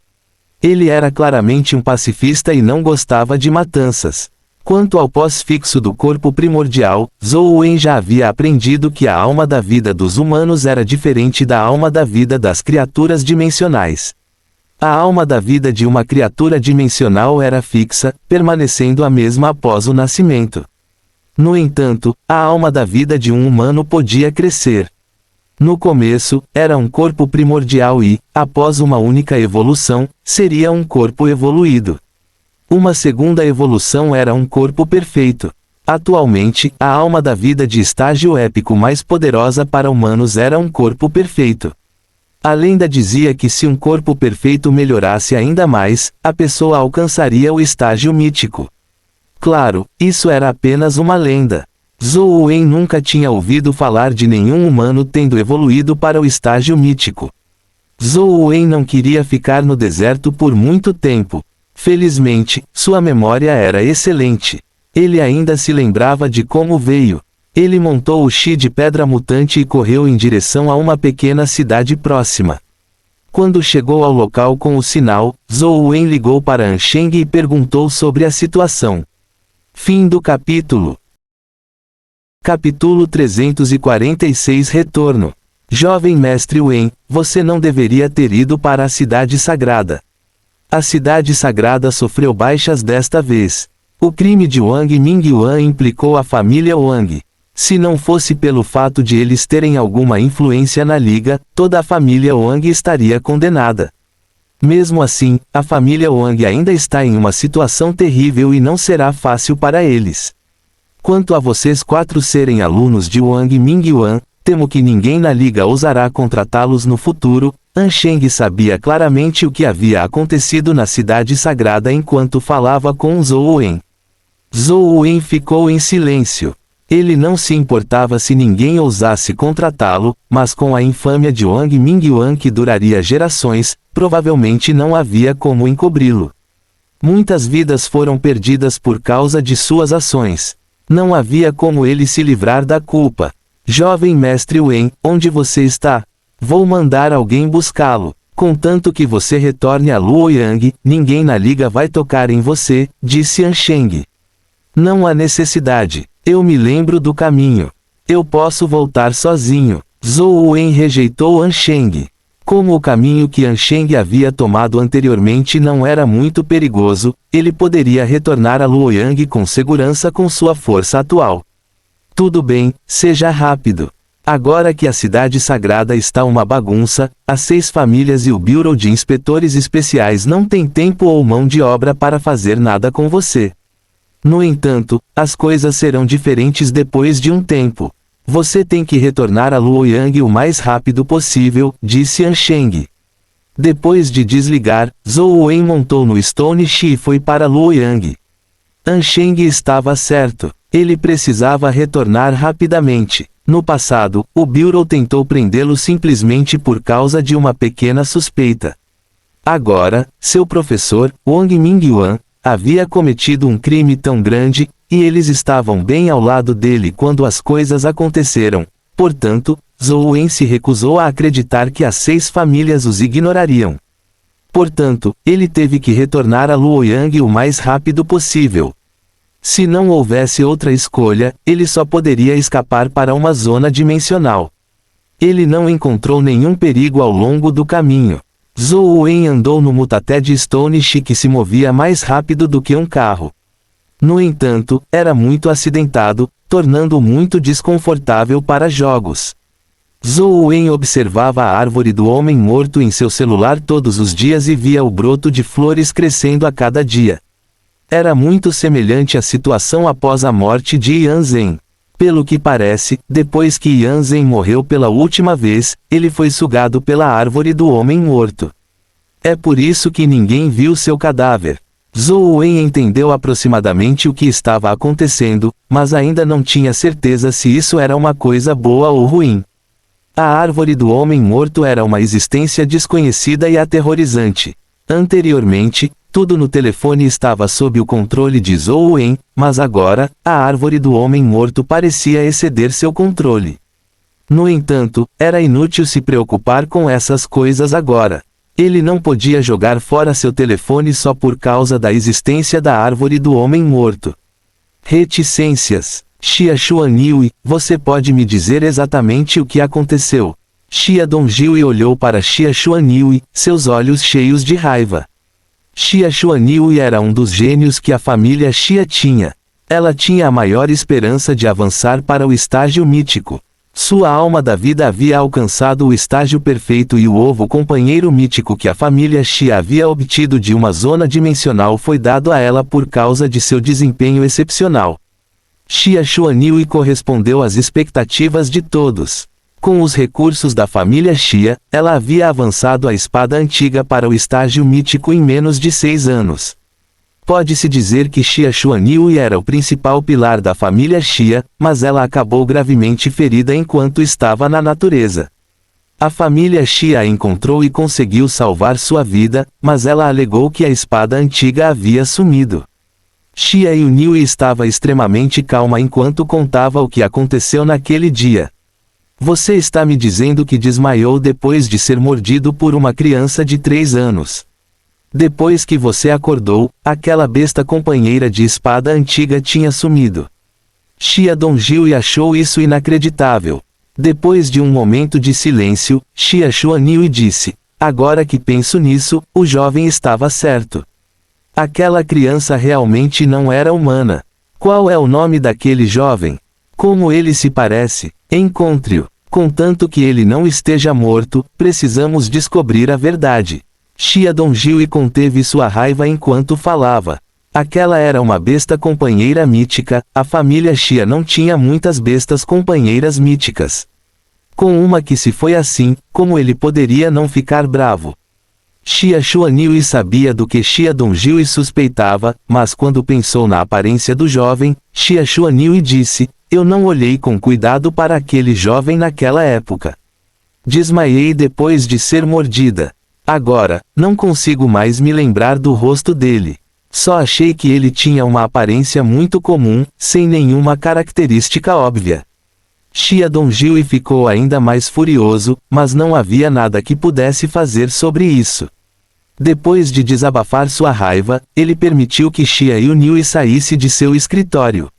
Ele era claramente um pacifista e não gostava de matanças. Quanto ao pós-fixo do corpo primordial, Zhou Wen já havia aprendido que a alma da vida dos humanos era diferente da alma da vida das criaturas dimensionais. A alma da vida de uma criatura dimensional era fixa, permanecendo a mesma após o nascimento. No entanto, a alma da vida de um humano podia crescer. No começo, era um corpo primordial e, após uma única evolução, seria um corpo evoluído. Uma segunda evolução era um corpo perfeito. Atualmente, a alma da vida de estágio épico mais poderosa para humanos era um corpo perfeito. A lenda dizia que se um corpo perfeito melhorasse ainda mais, a pessoa alcançaria o estágio mítico. Claro, isso era apenas uma lenda. Zhou Wen nunca tinha ouvido falar de nenhum humano tendo evoluído para o estágio mítico. Zhou Wen não queria ficar no deserto por muito tempo. Felizmente, sua memória era excelente. Ele ainda se lembrava de como veio. Ele montou o Chi de pedra mutante e correu em direção a uma pequena cidade próxima. Quando chegou ao local com o sinal, Zhou Wen ligou para Ansheng e perguntou sobre a situação. Fim do capítulo. Capítulo 346 Retorno. Jovem mestre Wen, você não deveria ter ido para a cidade sagrada. A cidade sagrada sofreu baixas desta vez. O crime de Wang Mingyuan implicou a família Wang. Se não fosse pelo fato de eles terem alguma influência na liga, toda a família Wang estaria condenada. Mesmo assim, a família Wang ainda está em uma situação terrível e não será fácil para eles. Quanto a vocês 4 serem alunos de Wang Mingyuan, temo que ninguém na liga ousará contratá-los no futuro. Ansheng sabia claramente o que havia acontecido na cidade sagrada enquanto falava com Zhou Wen. Zhou Wen ficou em silêncio. Ele não se importava se ninguém ousasse contratá-lo, mas com a infâmia de Wang Mingyuan que duraria gerações, provavelmente não havia como encobri-lo. Muitas vidas foram perdidas por causa de suas ações. Não havia como ele se livrar da culpa. Jovem mestre Wen, onde você está? Vou mandar alguém buscá-lo. Contanto que você retorne a Luoyang, ninguém na liga vai tocar em você, disse Ansheng. Não há necessidade. Eu me lembro do caminho. Eu posso voltar sozinho. Zhou Wen rejeitou Ansheng. Como o caminho que Ansheng havia tomado anteriormente não era muito perigoso, ele poderia retornar a Luoyang com segurança com sua força atual. Tudo bem, seja rápido. Agora que a cidade sagrada está uma bagunça, as 6 famílias e o Bureau de Inspetores Especiais não têm tempo ou mão de obra para fazer nada com você. No entanto, as coisas serão diferentes depois de um tempo. Você tem que retornar a Luoyang o mais rápido possível, disse Ansheng. Depois de desligar, Zhou Wen montou no Stone Chi e foi para Luoyang. Ansheng estava certo. Ele precisava retornar rapidamente. No passado, o Bureau tentou prendê-lo simplesmente por causa de uma pequena suspeita. Agora, seu professor, Wang Mingyuan, havia cometido um crime tão grande, e eles estavam bem ao lado dele quando as coisas aconteceram. Portanto, Zhou Wen se recusou a acreditar que as 6 famílias os ignorariam. Portanto, ele teve que retornar a Luoyang o mais rápido possível. Se não houvesse outra escolha, ele só poderia escapar para uma zona dimensional. Ele não encontrou nenhum perigo ao longo do caminho. Zhou Wen andou no Mutated Stone Chi que se movia mais rápido do que um carro. No entanto, era muito acidentado, tornando-o muito desconfortável para jogos. Zhou Wen observava a árvore do homem morto em seu celular todos os dias e via o broto de flores crescendo a cada dia. Era muito semelhante à situação após a morte de Yan Zhen. Pelo que parece, depois que Yan Zhen morreu pela última vez, ele foi sugado pela árvore do homem morto. É por isso que ninguém viu seu cadáver. Zhou Wen entendeu aproximadamente o que estava acontecendo, mas ainda não tinha certeza se isso era uma coisa boa ou ruim. A árvore do homem morto era uma existência desconhecida e aterrorizante. Anteriormente, tudo no telefone estava sob o controle de Zhou Wen, mas agora, a árvore do homem morto parecia exceder seu controle. No entanto, era inútil se preocupar com essas coisas agora. Ele não podia jogar fora seu telefone só por causa da existência da árvore do homem morto. Reticências. Xia Xuanyue, você pode me dizer exatamente o que aconteceu? Xia Dongjiu olhou para Xia Xuanyue, seus olhos cheios de raiva. Xia Xuanyue era um dos gênios que a família Xia tinha. Ela tinha a maior esperança de avançar para o estágio mítico. Sua alma da vida havia alcançado o estágio perfeito e o ovo companheiro mítico que a família Xia havia obtido de uma zona dimensional foi dado a ela por causa de seu desempenho excepcional. Xia Xuanyue correspondeu às expectativas de todos. Com os recursos da família Xia, ela havia avançado a espada antiga para o estágio mítico em menos de 6 anos. Pode-se dizer que Xia Xuanniu era o principal pilar da família Xia, mas ela acabou gravemente ferida enquanto estava na natureza. A família Xia a encontrou e conseguiu salvar sua vida, mas ela alegou que a espada antiga havia sumido. Xia Yuniu estava extremamente calma enquanto contava o que aconteceu naquele dia. Você está me dizendo que desmaiou depois de ser mordido por uma criança de 3 anos. Depois que você acordou, aquela besta companheira de espada antiga tinha sumido. Xia Dongjiu achou isso inacreditável. Depois de um momento de silêncio, Xia Xuanniu disse: agora que penso nisso, o jovem estava certo. Aquela criança realmente não era humana. Qual é o nome daquele jovem? Como ele se parece? Encontre-o. Contanto que ele não esteja morto, precisamos descobrir a verdade. Xia Dongjiu conteve sua raiva enquanto falava. Aquela era uma besta companheira mítica, a família Xia não tinha muitas bestas companheiras míticas. Com uma que se foi assim, como ele poderia não ficar bravo? Xia Xuanniu sabia do que Xia Dongjiu suspeitava, mas quando pensou na aparência do jovem, Xia Xuanniu disse: eu não olhei com cuidado para aquele jovem naquela época. Desmaiei depois de ser mordida. Agora, não consigo mais me lembrar do rosto dele. Só achei que ele tinha uma aparência muito comum, sem nenhuma característica óbvia. Xia Dongjiu ficou ainda mais furioso, mas não havia nada que pudesse fazer sobre isso. Depois de desabafar sua raiva, ele permitiu que Xia Yuniu saísse de seu escritório.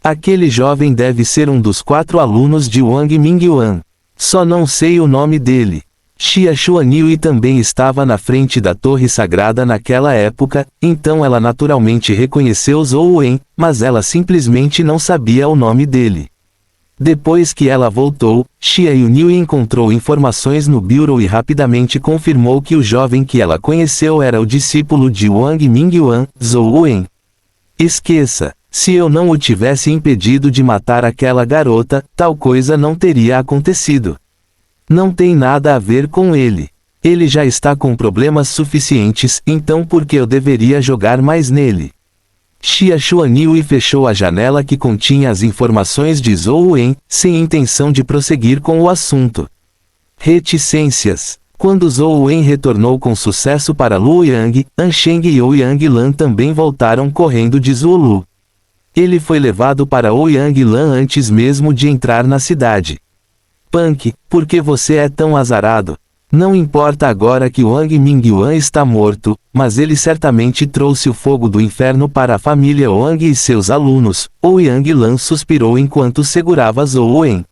Aquele jovem deve ser um dos 4 alunos de Wang Mingyuan. Só não sei o nome dele. Xia Xuanniu também estava na frente da torre sagrada naquela época, então ela naturalmente reconheceu Zhou Wen, mas ela simplesmente não sabia o nome dele. Depois que ela voltou, Xia Yuniu encontrou informações no bureau e rapidamente confirmou que o jovem que ela conheceu era o discípulo de Wang Mingyuan, Zhou Wen. Esqueça, se eu não o tivesse impedido de matar aquela garota, tal coisa não teria acontecido. Não tem nada a ver com ele. Ele já está com problemas suficientes, então por que eu deveria jogar mais nele? Xia Xuanniu fechou a janela que continha as informações de Zhou Wen, sem intenção de prosseguir com o assunto. Reticências. Quando Zhou Wen retornou com sucesso para Luoyang, Ansheng e Ouyang Lan também voltaram correndo de Zulu. Ele foi levado para Ouyang Lan antes mesmo de entrar na cidade. Punk, por que você é tão azarado? Não importa agora que Wang Mingyuan está morto, mas ele certamente trouxe o fogo do inferno para a família Wang e seus alunos. Ouyang Lan suspirou enquanto segurava Zhou Wen.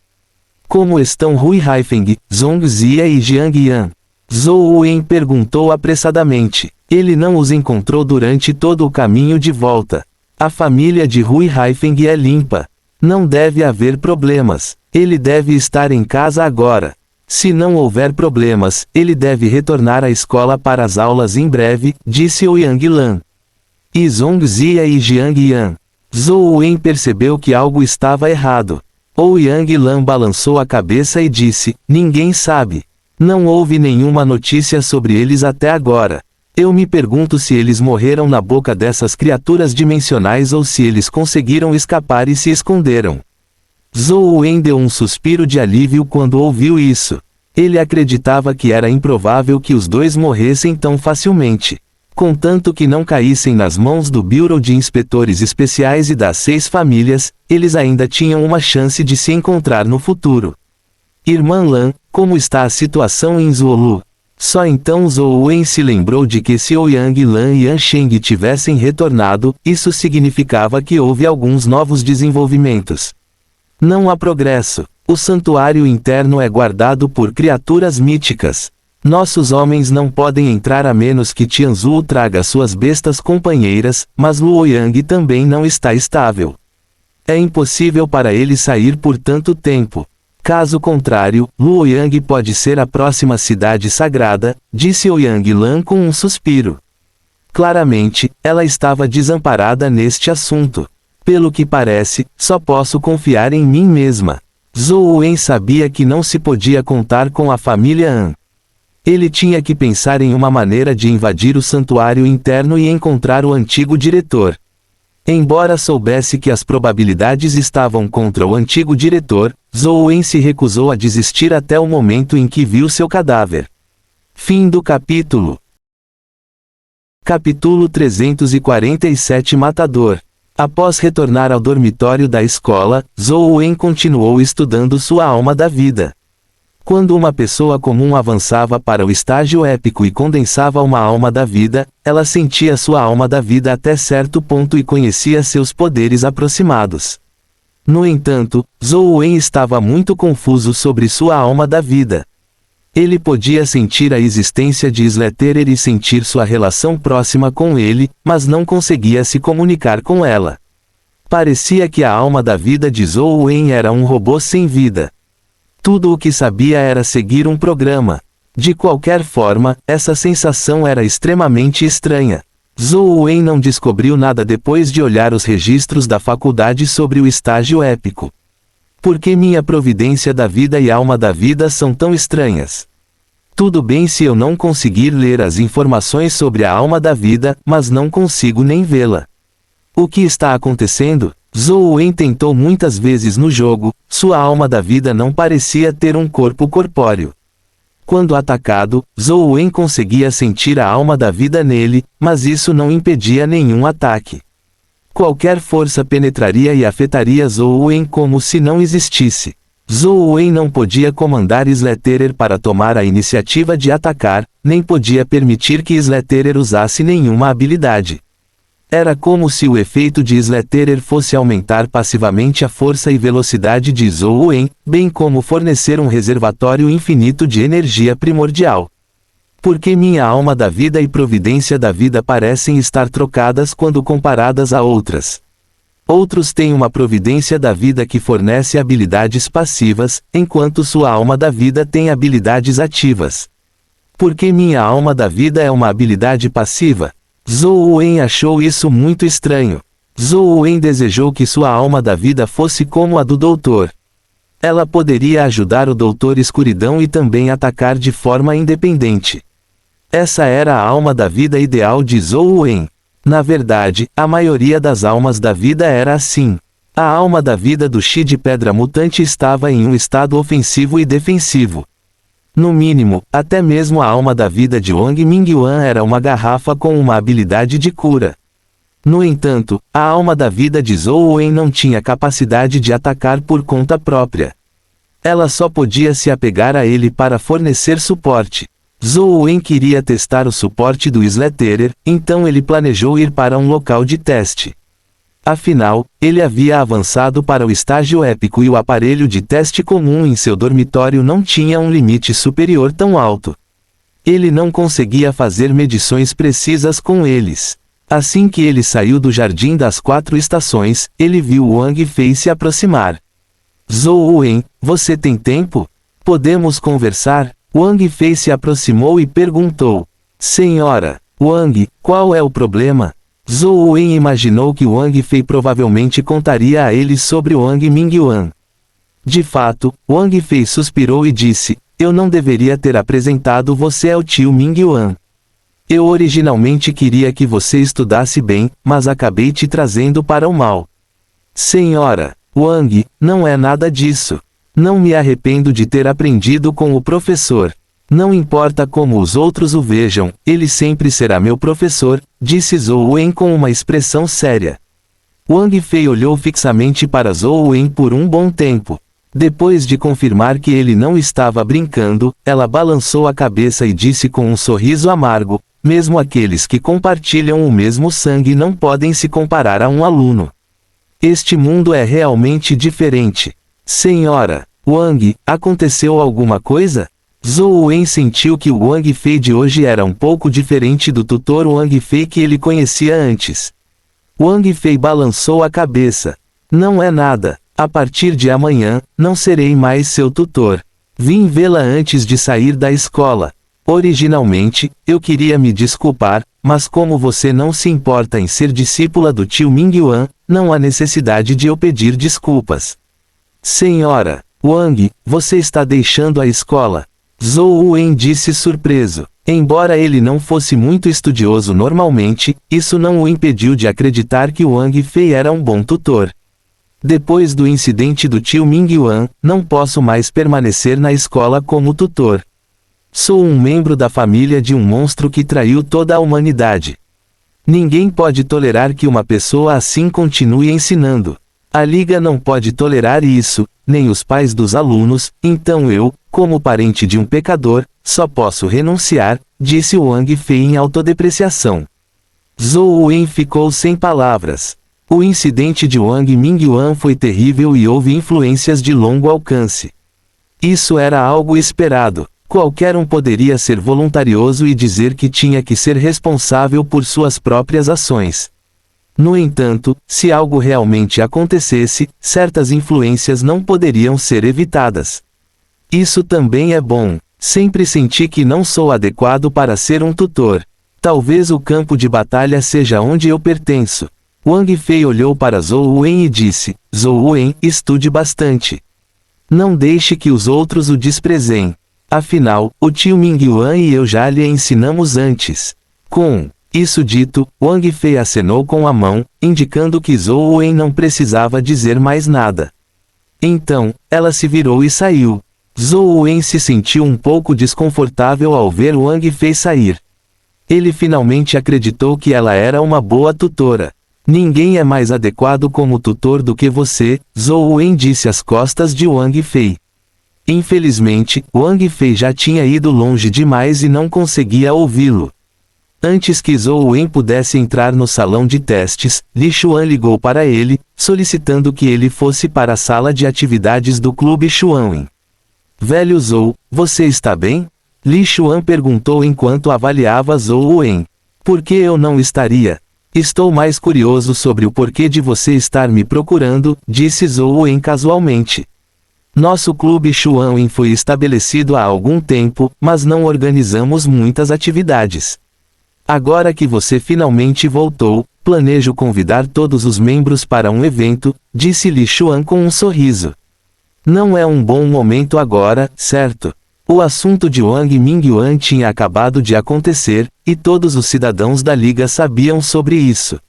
Como estão Hui Haifeng, Zhong Zia e Jiang Yan? Zhou Wen perguntou apressadamente. Ele não os encontrou durante todo o caminho de volta. A família de Hui Haifeng é limpa. Não deve haver problemas. Ele deve estar em casa agora. Se não houver problemas, ele deve retornar à escola para as aulas em breve, disse Ouyang Lan. E Zhong Zia e Jiang Yan? Zhou Wen percebeu que algo estava errado. Ouyang Lan balançou a cabeça e disse: ninguém sabe. Não houve nenhuma notícia sobre eles até agora. Eu me pergunto se eles morreram na boca dessas criaturas dimensionais ou se eles conseguiram escapar e se esconderam. Zhou Wen deu um suspiro de alívio quando ouviu isso. Ele acreditava que era improvável que os dois morressem tão facilmente. Contanto que não caíssem nas mãos do Bureau de Inspetores Especiais e das 6 famílias, eles ainda tinham uma chance de se encontrar no futuro. Irmã Lan, como está a situação em Zulu? Só então Zhou Wen se lembrou de que se Ouyang Lan e Ansheng tivessem retornado, isso significava que houve alguns novos desenvolvimentos. Não há progresso. O santuário interno é guardado por criaturas míticas. Nossos homens não podem entrar a menos que Tianzhu traga suas bestas companheiras, mas Luoyang também não está estável. É impossível para ele sair por tanto tempo. Caso contrário, Luoyang pode ser a próxima cidade sagrada, disse Ouyang Lan com um suspiro. Claramente, ela estava desamparada neste assunto. Pelo que parece, só posso confiar em mim mesma. Zhou Wen sabia que não se podia contar com a família An. Ele tinha que pensar em uma maneira de invadir o santuário interno e encontrar o antigo diretor. Embora soubesse que as probabilidades estavam contra o antigo diretor, Zhou Wen se recusou a desistir até o momento em que viu seu cadáver. Fim do capítulo. Capítulo 347 Matador. Após retornar ao dormitório da escola, Zhou Wen continuou estudando sua alma da vida. Quando uma pessoa comum avançava para o estágio épico e condensava uma alma da vida, ela sentia sua alma da vida até certo ponto e conhecia seus poderes aproximados. No entanto, Zhou Wen estava muito confuso sobre sua alma da vida. Ele podia sentir a existência de Slatterer e sentir sua relação próxima com ele, mas não conseguia se comunicar com ela. Parecia que a alma da vida de Zhou Wen era um robô sem vida. Tudo o que sabia era seguir um programa. De qualquer forma, essa sensação era extremamente estranha. Zhou Wen não descobriu nada depois de olhar os registros da faculdade sobre o estágio épico. Por que minha providência da vida e alma da vida são tão estranhas? Tudo bem se eu não conseguir ler as informações sobre a alma da vida, mas não consigo nem vê-la. O que está acontecendo? Zhou Wen tentou muitas vezes no jogo, sua alma da vida não parecia ter um corpo corpóreo. Quando atacado, Zhou Wen conseguia sentir a alma da vida nele, mas isso não impedia nenhum ataque. Qualquer força penetraria e afetaria Zhou Wen como se não existisse. Zhou Wen não podia comandar Slatterer para tomar a iniciativa de atacar, nem podia permitir que Slatterer usasse nenhuma habilidade. Era como se o efeito de Slatterer fosse aumentar passivamente a força e velocidade de Zhou Wen, bem como fornecer um reservatório infinito de energia primordial. Porque minha alma da vida e providência da vida parecem estar trocadas quando comparadas a outras. Outros têm uma providência da vida que fornece habilidades passivas, enquanto sua alma da vida tem habilidades ativas. Porque minha alma da vida é uma habilidade passiva? Zhou Wen achou isso muito estranho. Zhou Wen desejou que sua alma da vida fosse como a do doutor. Ela poderia ajudar o Doutor Escuridão e também atacar de forma independente. Essa era a alma da vida ideal de Zhou Wen. Na verdade, a maioria das almas da vida era assim. A alma da vida do Chi de Pedra Mutante estava em um estado ofensivo e defensivo. No mínimo, até mesmo a alma da vida de Wang Mingyuan era uma garrafa com uma habilidade de cura. No entanto, a alma da vida de Zhou Wen não tinha capacidade de atacar por conta própria. Ela só podia se apegar a ele para fornecer suporte. Zhou Wen queria testar o suporte do Slatterer, então ele planejou ir para um local de teste. Afinal, ele havia avançado para o estágio épico e o aparelho de teste comum em seu dormitório não tinha um limite superior tão alto. Ele não conseguia fazer medições precisas com eles. Assim que ele saiu do Jardim das Quatro Estações, ele viu Wang Fei se aproximar. Zhou Wen, você tem tempo? Podemos conversar? Wang Fei se aproximou e perguntou. Senhora, Wang, qual é o problema? Zhou Wen imaginou que Wang Fei provavelmente contaria a ele sobre Wang Mingyuan. De fato, Wang Fei suspirou e disse, eu não deveria ter apresentado você ao tio Mingyuan. Eu originalmente queria que você estudasse bem, mas acabei te trazendo para o mal. Senhora, Wang, não é nada disso. Não me arrependo de ter aprendido com o professor. Não importa como os outros o vejam, ele sempre será meu professor, disse Zhou Wen com uma expressão séria. Wang Fei olhou fixamente para Zhou Wen por um bom tempo. Depois de confirmar que ele não estava brincando, ela balançou a cabeça e disse com um sorriso amargo, mesmo aqueles que compartilham o mesmo sangue não podem se comparar a um aluno. Este mundo é realmente diferente. Senhora, Wang, aconteceu alguma coisa? Zhou Wen sentiu que o Wang Fei de hoje era um pouco diferente do tutor Wang Fei que ele conhecia antes. Wang Fei balançou a cabeça. Não é nada. A partir de amanhã, não serei mais seu tutor. Vim vê-la antes de sair da escola. Originalmente, eu queria me desculpar, mas como você não se importa em ser discípula do tio Mingyuan, não há necessidade de eu pedir desculpas. Senhora, Wang, você está deixando a escola. Zhou Wen disse surpreso. Embora ele não fosse muito estudioso normalmente, isso não o impediu de acreditar que Wang Fei era um bom tutor. Depois do incidente do tio Mingyuan, não posso mais permanecer na escola como tutor. Sou um membro da família de um monstro que traiu toda a humanidade. Ninguém pode tolerar que uma pessoa assim continue ensinando. A Liga não pode tolerar isso, nem os pais dos alunos, então eu, como parente de um pecador, só posso renunciar, disse Wang Fei em autodepreciação. Zhou Wen ficou sem palavras. O incidente de Wang Mingyuan foi terrível e houve influências de longo alcance. Isso era algo esperado. Qualquer um poderia ser voluntarioso e dizer que tinha que ser responsável por suas próprias ações. No entanto, se algo realmente acontecesse, certas influências não poderiam ser evitadas. Isso também é bom. Sempre senti que não sou adequado para ser um tutor. Talvez o campo de batalha seja onde eu pertenço. Wang Fei olhou para Zhou Wen e disse: Zhou Wen, estude bastante. Não deixe que os outros o desprezem. Afinal, o tio Mingyuan e eu já lhe ensinamos antes. Com isso dito, Wang Fei acenou com a mão, indicando que Zhou Wen não precisava dizer mais nada. Então, ela se virou e saiu. Zhou Wen se sentiu um pouco desconfortável ao ver Wang Fei sair. Ele finalmente acreditou que ela era uma boa tutora. Ninguém é mais adequado como tutor do que você, Zhou Wen disse às costas de Wang Fei. Infelizmente, Wang Fei já tinha ido longe demais e não conseguia ouvi-lo. Antes que Zhou Wen pudesse entrar no salão de testes, Li Xuan ligou para ele, solicitando que ele fosse para a sala de atividades do clube Xuanwen. Velho Zhou, você está bem? Li Xuan perguntou enquanto avaliava Zhou Wen. Por que eu não estaria? Estou mais curioso sobre o porquê de você estar me procurando, disse Zhou Wen casualmente. Nosso clube Xuanwen foi estabelecido há algum tempo, mas não organizamos muitas atividades. Agora que você finalmente voltou, planejo convidar todos os membros para um evento, disse Li Xuan com um sorriso. Não é um bom momento agora, certo? O assunto de Wang Mingyuan tinha acabado de acontecer, e todos os cidadãos da Liga sabiam sobre isso.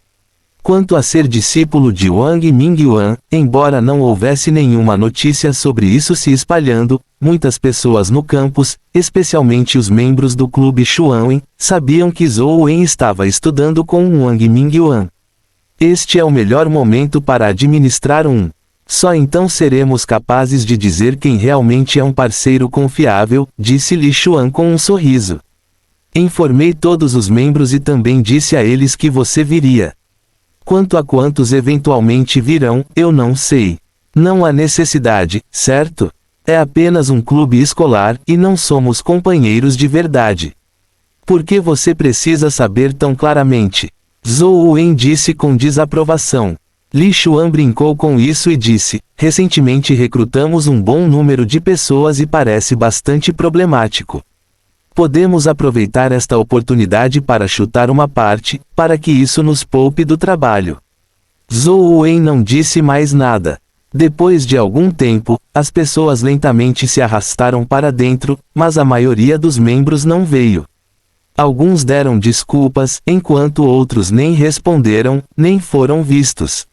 Quanto a ser discípulo de Wang Mingyuan, embora não houvesse nenhuma notícia sobre isso se espalhando, muitas pessoas no campus, especialmente os membros do clube Xuanwen, sabiam que Zhou Wen estava estudando com Wang Mingyuan. Este é o melhor momento para administrar um. Só então seremos capazes de dizer quem realmente é um parceiro confiável, disse Li Xuan com um sorriso. Informei todos os membros e também disse a eles que você viria. Quanto a quantos eventualmente virão, eu não sei. Não há necessidade, certo? É apenas um clube escolar, e não somos companheiros de verdade. Por que você precisa saber tão claramente? Zhou Wen disse com desaprovação. Li Xuan brincou com isso e disse: recentemente recrutamos um bom número de pessoas e parece bastante problemático. Podemos aproveitar esta oportunidade para chutar uma parte, para que isso nos poupe do trabalho. Zhou Wen não disse mais nada. Depois de algum tempo, as pessoas lentamente se arrastaram para dentro, mas a maioria dos membros não veio. Alguns deram desculpas, enquanto outros nem responderam, nem foram vistos.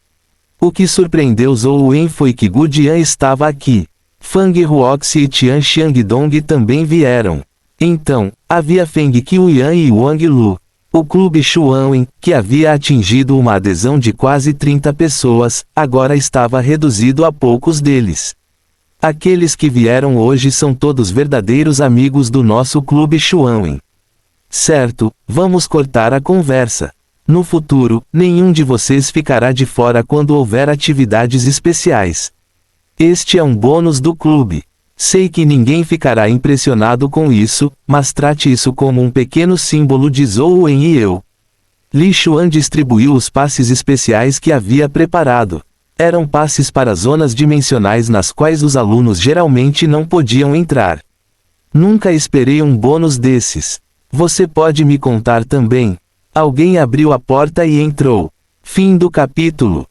O que surpreendeu Zhou Wen foi que Gu Jian estava aqui. Fang Huoxi e Tian Xiangdong também vieram. Então, havia Feng Qiuyan e Wang Lu. O clube Xuanwen, que havia atingido uma adesão de quase 30 pessoas, agora estava reduzido a poucos deles. Aqueles que vieram hoje são todos verdadeiros amigos do nosso clube Xuanwen. Certo, vamos cortar a conversa. No futuro, nenhum de vocês ficará de fora quando houver atividades especiais. Este é um bônus do clube. Sei que ninguém ficará impressionado com isso, mas trate isso como um pequeno símbolo de Zhou Wen e eu. Li Xuan distribuiu os passes especiais que havia preparado. Eram passes para zonas dimensionais nas quais os alunos geralmente não podiam entrar. Nunca esperei um bônus desses. Você pode me contar também? Alguém abriu a porta e entrou. Fim do capítulo.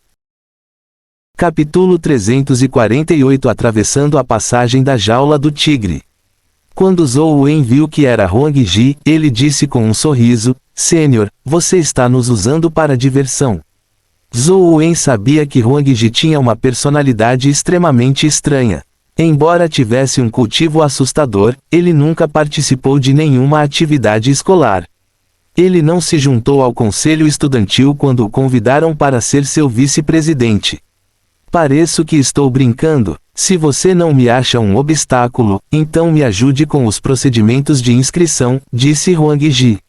Capítulo 348 Atravessando a passagem da jaula do tigre. Quando Zhou Wen viu que era Huang Ji, ele disse com um sorriso, Sênior, você está nos usando para diversão. Zhou Wen sabia que Huang Ji tinha uma personalidade extremamente estranha. Embora tivesse um cultivo assustador, ele nunca participou de nenhuma atividade escolar. Ele não se juntou ao conselho estudantil quando o convidaram para ser seu vice-presidente. Pareço que estou brincando. Se você não me acha um obstáculo, então me ajude com os procedimentos de inscrição, disse Huang Ji.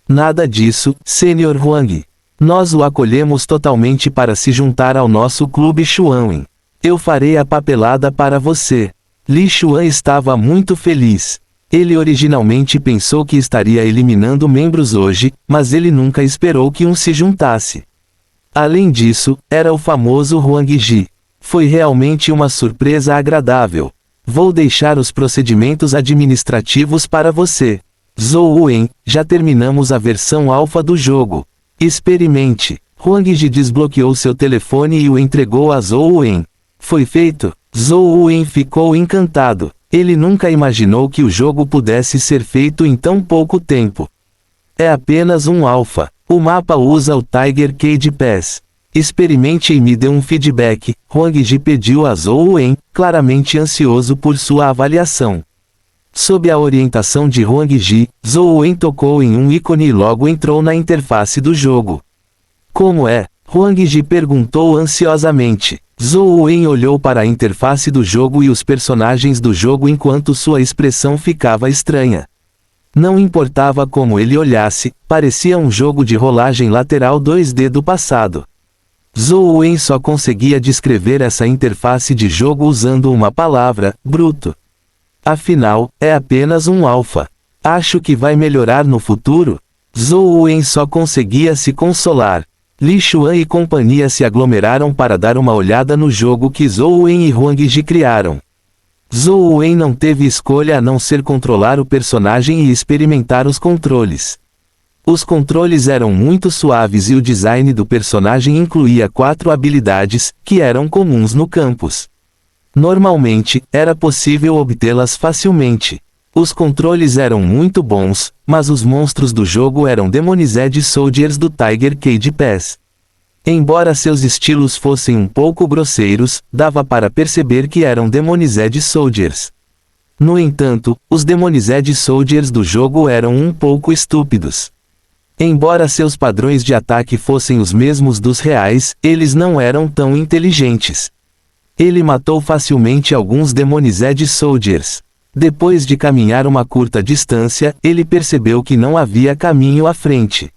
Nada disso, Sênior Huang. Nós o acolhemos totalmente para se juntar ao nosso clube Xuanwen. Eu farei a papelada para você. Li Xuan estava muito feliz. Ele originalmente pensou que estaria eliminando membros hoje, mas ele nunca esperou que um se juntasse. Além disso, era o famoso Huang Ji. Foi realmente uma surpresa agradável. Vou deixar os procedimentos administrativos para você. Zhou Wen, já terminamos a versão alfa do jogo. Experimente. Huang Ji desbloqueou seu telefone e o entregou a Zhou Wen. Foi feito. Zhou Wen ficou encantado. Ele nunca imaginou que o jogo pudesse ser feito em tão pouco tempo. É apenas um alfa. O mapa usa o Tiger Cage Pass. Experimente e me dê um feedback, Huang Ji pediu a Zhou Wen, claramente ansioso por sua avaliação. Sob a orientação de Huang Ji, Zhou Wen tocou em um ícone e logo entrou na interface do jogo. Como é? Huang Ji perguntou ansiosamente. Zhou Wen olhou para a interface do jogo e os personagens do jogo enquanto sua expressão ficava estranha. Não importava como ele olhasse, parecia um jogo de rolagem lateral 2D do passado. Zhou Wen só conseguia descrever essa interface de jogo usando uma palavra, bruto. Afinal, é apenas um alfa. Acho que vai melhorar no futuro? Zhou Wen só conseguia se consolar. Li Xuan e companhia se aglomeraram para dar uma olhada no jogo que Zhou Wen e Huang Ji criaram. Zhou Wen não teve escolha a não ser controlar o personagem e experimentar os controles. Os controles eram muito suaves e o design do personagem incluía 4 habilidades, que eram comuns no campus. Normalmente, era possível obtê-las facilmente. Os controles eram muito bons, mas os monstros do jogo eram Demonized Soldiers do Tiger Cage Pass. Embora seus estilos fossem um pouco grosseiros, dava para perceber que eram Demonized Soldiers. No entanto, os Demonized Soldiers do jogo eram um pouco estúpidos. Embora seus padrões de ataque fossem os mesmos dos reais, eles não eram tão inteligentes. Ele matou facilmente alguns Demonized Soldiers. Depois de caminhar uma curta distância, ele percebeu que não havia caminho à frente.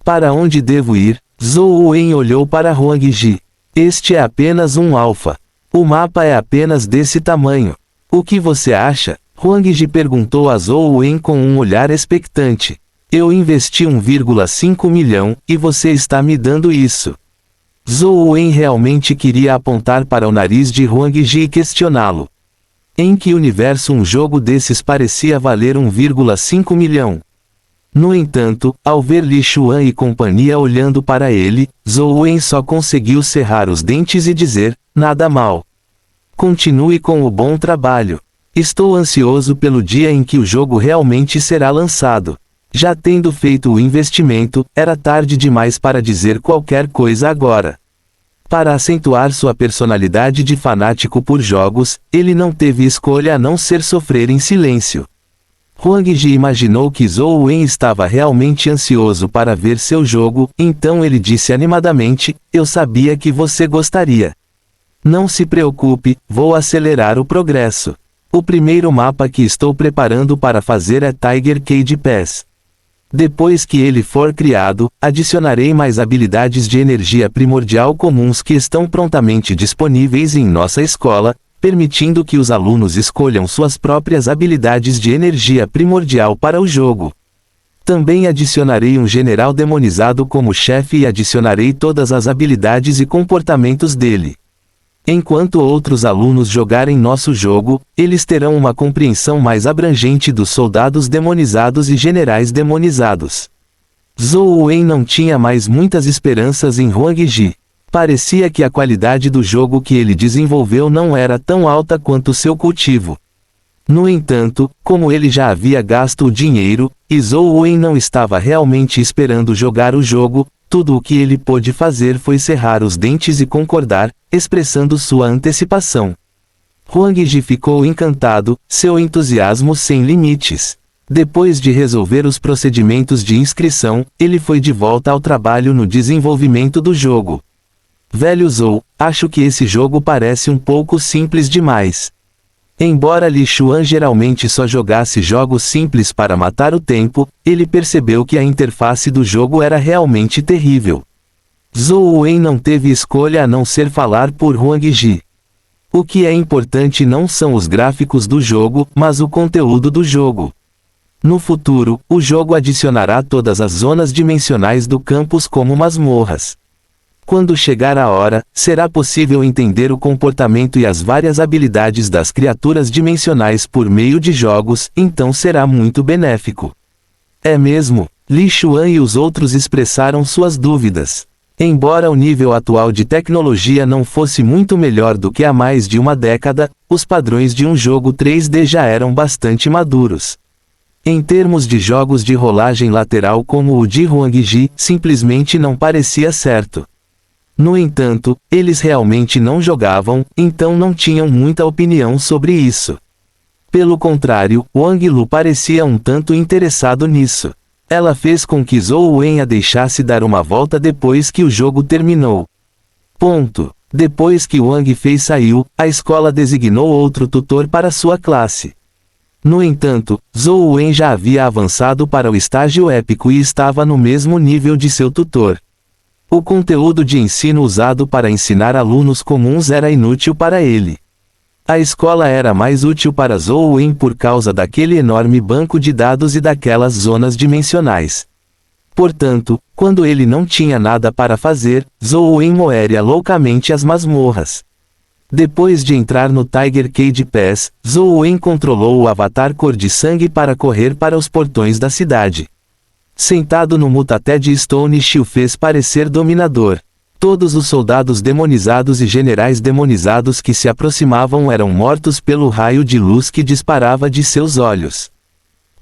Para onde devo ir? Zhou Wen olhou para Huang Ji. Este é apenas um alfa. O mapa é apenas desse tamanho. O que você acha? Huang Ji perguntou a Zhou Wen com um olhar expectante. Eu investi 1,5 milhão, e você está me dando isso. Zhou Wen realmente queria apontar para o nariz de Huang Ji e questioná-lo. Em que universo um jogo desses parecia valer 1,5 milhão? No entanto, ao ver Li Xuan e companhia olhando para ele, Zhou Wen só conseguiu cerrar os dentes e dizer, nada mal. Continue com o bom trabalho. Estou ansioso pelo dia em que o jogo realmente será lançado. Já tendo feito o investimento, era tarde demais para dizer qualquer coisa agora. Para acentuar sua personalidade de fanático por jogos, ele não teve escolha a não ser sofrer em silêncio. Huang Ji imaginou que Zhou Wen estava realmente ansioso para ver seu jogo, então ele disse animadamente, eu sabia que você gostaria. Não se preocupe, vou acelerar o progresso. O primeiro mapa que estou preparando para fazer é Tiger Cage Pass. Depois que ele for criado, adicionarei mais habilidades de energia primordial comuns que estão prontamente disponíveis em nossa escola, permitindo que os alunos escolham suas próprias habilidades de energia primordial para o jogo. Também adicionarei um general demonizado como chefe e adicionarei todas as habilidades e comportamentos dele. Enquanto outros alunos jogarem nosso jogo, eles terão uma compreensão mais abrangente dos soldados demonizados e generais demonizados. Zhou Wen não tinha mais muitas esperanças em Huang Ji. Parecia que a qualidade do jogo que ele desenvolveu não era tão alta quanto seu cultivo. No entanto, como ele já havia gasto o dinheiro, e Zhou Wen não estava realmente esperando jogar o jogo, tudo o que ele pôde fazer foi cerrar os dentes e concordar, expressando sua antecipação. Huang Ji ficou encantado, seu entusiasmo sem limites. Depois de resolver os procedimentos de inscrição, ele foi de volta ao trabalho no desenvolvimento do jogo. Velho Zhou, acho que esse jogo parece um pouco simples demais. Embora Li Xuan geralmente só jogasse jogos simples para matar o tempo, ele percebeu que a interface do jogo era realmente terrível. Zhou Wen não teve escolha a não ser falar por Huang Ji. O que é importante não são os gráficos do jogo, mas o conteúdo do jogo. No futuro, o jogo adicionará todas as zonas dimensionais do campus como masmorras. Quando chegar a hora, será possível entender o comportamento e as várias habilidades das criaturas dimensionais por meio de jogos, então será muito benéfico. É mesmo? Li Xuan e os outros expressaram suas dúvidas. Embora o nível atual de tecnologia não fosse muito melhor do que há mais de uma década, os padrões de um jogo 3D já eram bastante maduros. Em termos de jogos de rolagem lateral como o de Huang Ji, simplesmente não parecia certo. No entanto, eles realmente não jogavam, então não tinham muita opinião sobre isso. Pelo contrário, Wang Lu parecia um tanto interessado nisso. Ela fez com que Zhou Wen a deixasse dar uma volta depois que o jogo terminou. Depois que Wang Fei saiu, a escola designou outro tutor para sua classe. No entanto, Zhou Wen já havia avançado para o estágio épico e estava no mesmo nível de seu tutor. O conteúdo de ensino usado para ensinar alunos comuns era inútil para ele. A escola era mais útil para Zhou Wen por causa daquele enorme banco de dados e daquelas zonas dimensionais. Portanto, quando ele não tinha nada para fazer, Zhou Wen moeria loucamente as masmorras. Depois de entrar no Tiger Cage Pass, Zhou Wen controlou o avatar cor de sangue para correr para os portões da cidade. Sentado no Mutated Stone, o fez parecer dominador. Todos os soldados demonizados e generais demonizados que se aproximavam eram mortos pelo raio de luz que disparava de seus olhos.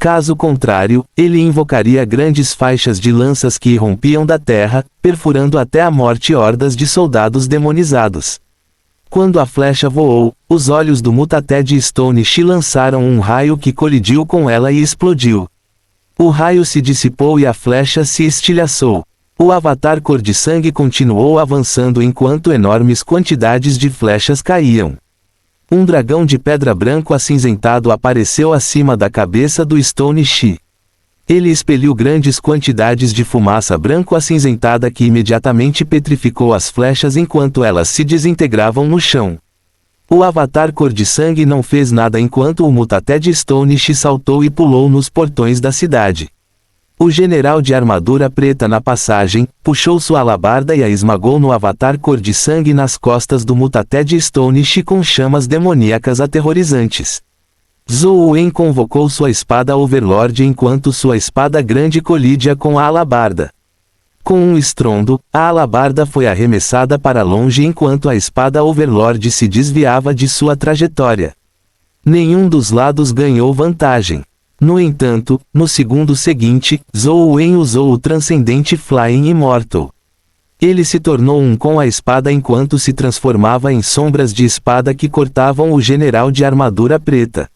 Caso contrário, ele invocaria grandes faixas de lanças que irrompiam da terra, perfurando até a morte hordas de soldados demonizados. Quando a flecha voou, os olhos do Mutated Stone lançaram um raio que colidiu com ela e explodiu. O raio se dissipou e a flecha se estilhaçou. O avatar cor de sangue continuou avançando enquanto enormes quantidades de flechas caíam. Um dragão de pedra branco acinzentado apareceu acima da cabeça do Stone Shi. Ele expeliu grandes quantidades de fumaça branco-acinzentada que imediatamente petrificou as flechas enquanto elas se desintegravam no chão. O avatar cor de sangue não fez nada enquanto o Mutated Stone saltou e pulou nos portões da cidade. O general de armadura preta na passagem, puxou sua alabarda e a esmagou no avatar cor de sangue nas costas do Mutated Stone com chamas demoníacas aterrorizantes. Zhou Wen convocou sua espada Overlord enquanto sua espada grande colidia com a alabarda. Com um estrondo, a alabarda foi arremessada para longe enquanto a espada Overlord se desviava de sua trajetória. Nenhum dos lados ganhou vantagem. No entanto, no segundo seguinte, Zhou Wen usou o transcendente Flying Immortal. Ele se tornou um com a espada enquanto se transformava em sombras de espada que cortavam o general de armadura preta.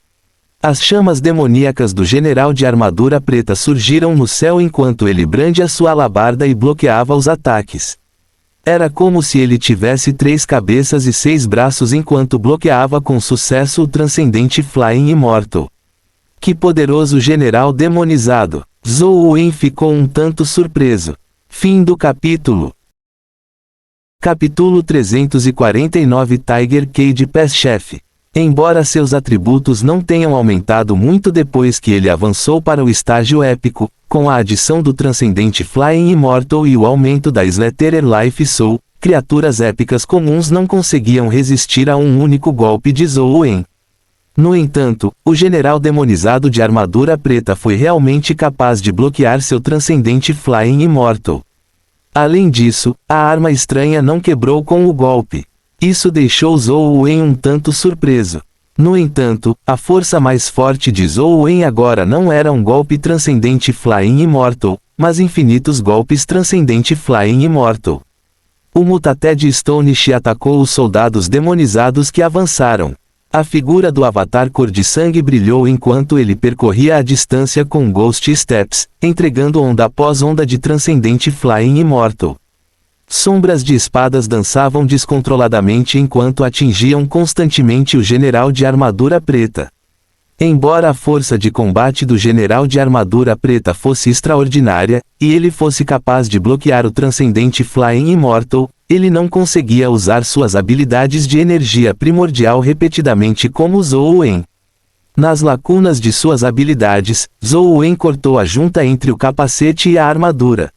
As chamas demoníacas do general de armadura preta surgiram no céu enquanto ele brandia sua alabarda e bloqueava os ataques. Era como se ele tivesse 3 cabeças e 6 braços enquanto bloqueava com sucesso o transcendente Flying Immortal. Que poderoso general demonizado! Zhou Wen ficou um tanto surpreso. Fim do capítulo. Capítulo 349 Tiger Cage Pass Chefe. Embora seus atributos não tenham aumentado muito depois que ele avançou para o estágio épico, com a adição do transcendente Flying Immortal e o aumento da Slaterer Life Soul, criaturas épicas comuns não conseguiam resistir a um único golpe de Zhou Wen. No entanto, o general demonizado de armadura preta foi realmente capaz de bloquear seu transcendente Flying Immortal. Além disso, a arma estranha não quebrou com o golpe. Isso deixou Zhou Wen um tanto surpreso. No entanto, a força mais forte de Zhou Wen agora não era um golpe transcendente Flying Immortal, mas infinitos golpes transcendente Flying Immortal. O Mutated Stone atacou os soldados demonizados que avançaram. A figura do avatar cor de sangue brilhou enquanto ele percorria a distância com Ghost Steps, entregando onda após onda de transcendente Flying Immortal. Sombras de espadas dançavam descontroladamente enquanto atingiam constantemente o general de armadura preta. Embora a força de combate do general de armadura preta fosse extraordinária, e ele fosse capaz de bloquear o transcendente Flying Immortal, ele não conseguia usar suas habilidades de energia primordial repetidamente como Zhou Wen. Nas lacunas de suas habilidades, Zhou Wen cortou a junta entre o capacete e a armadura.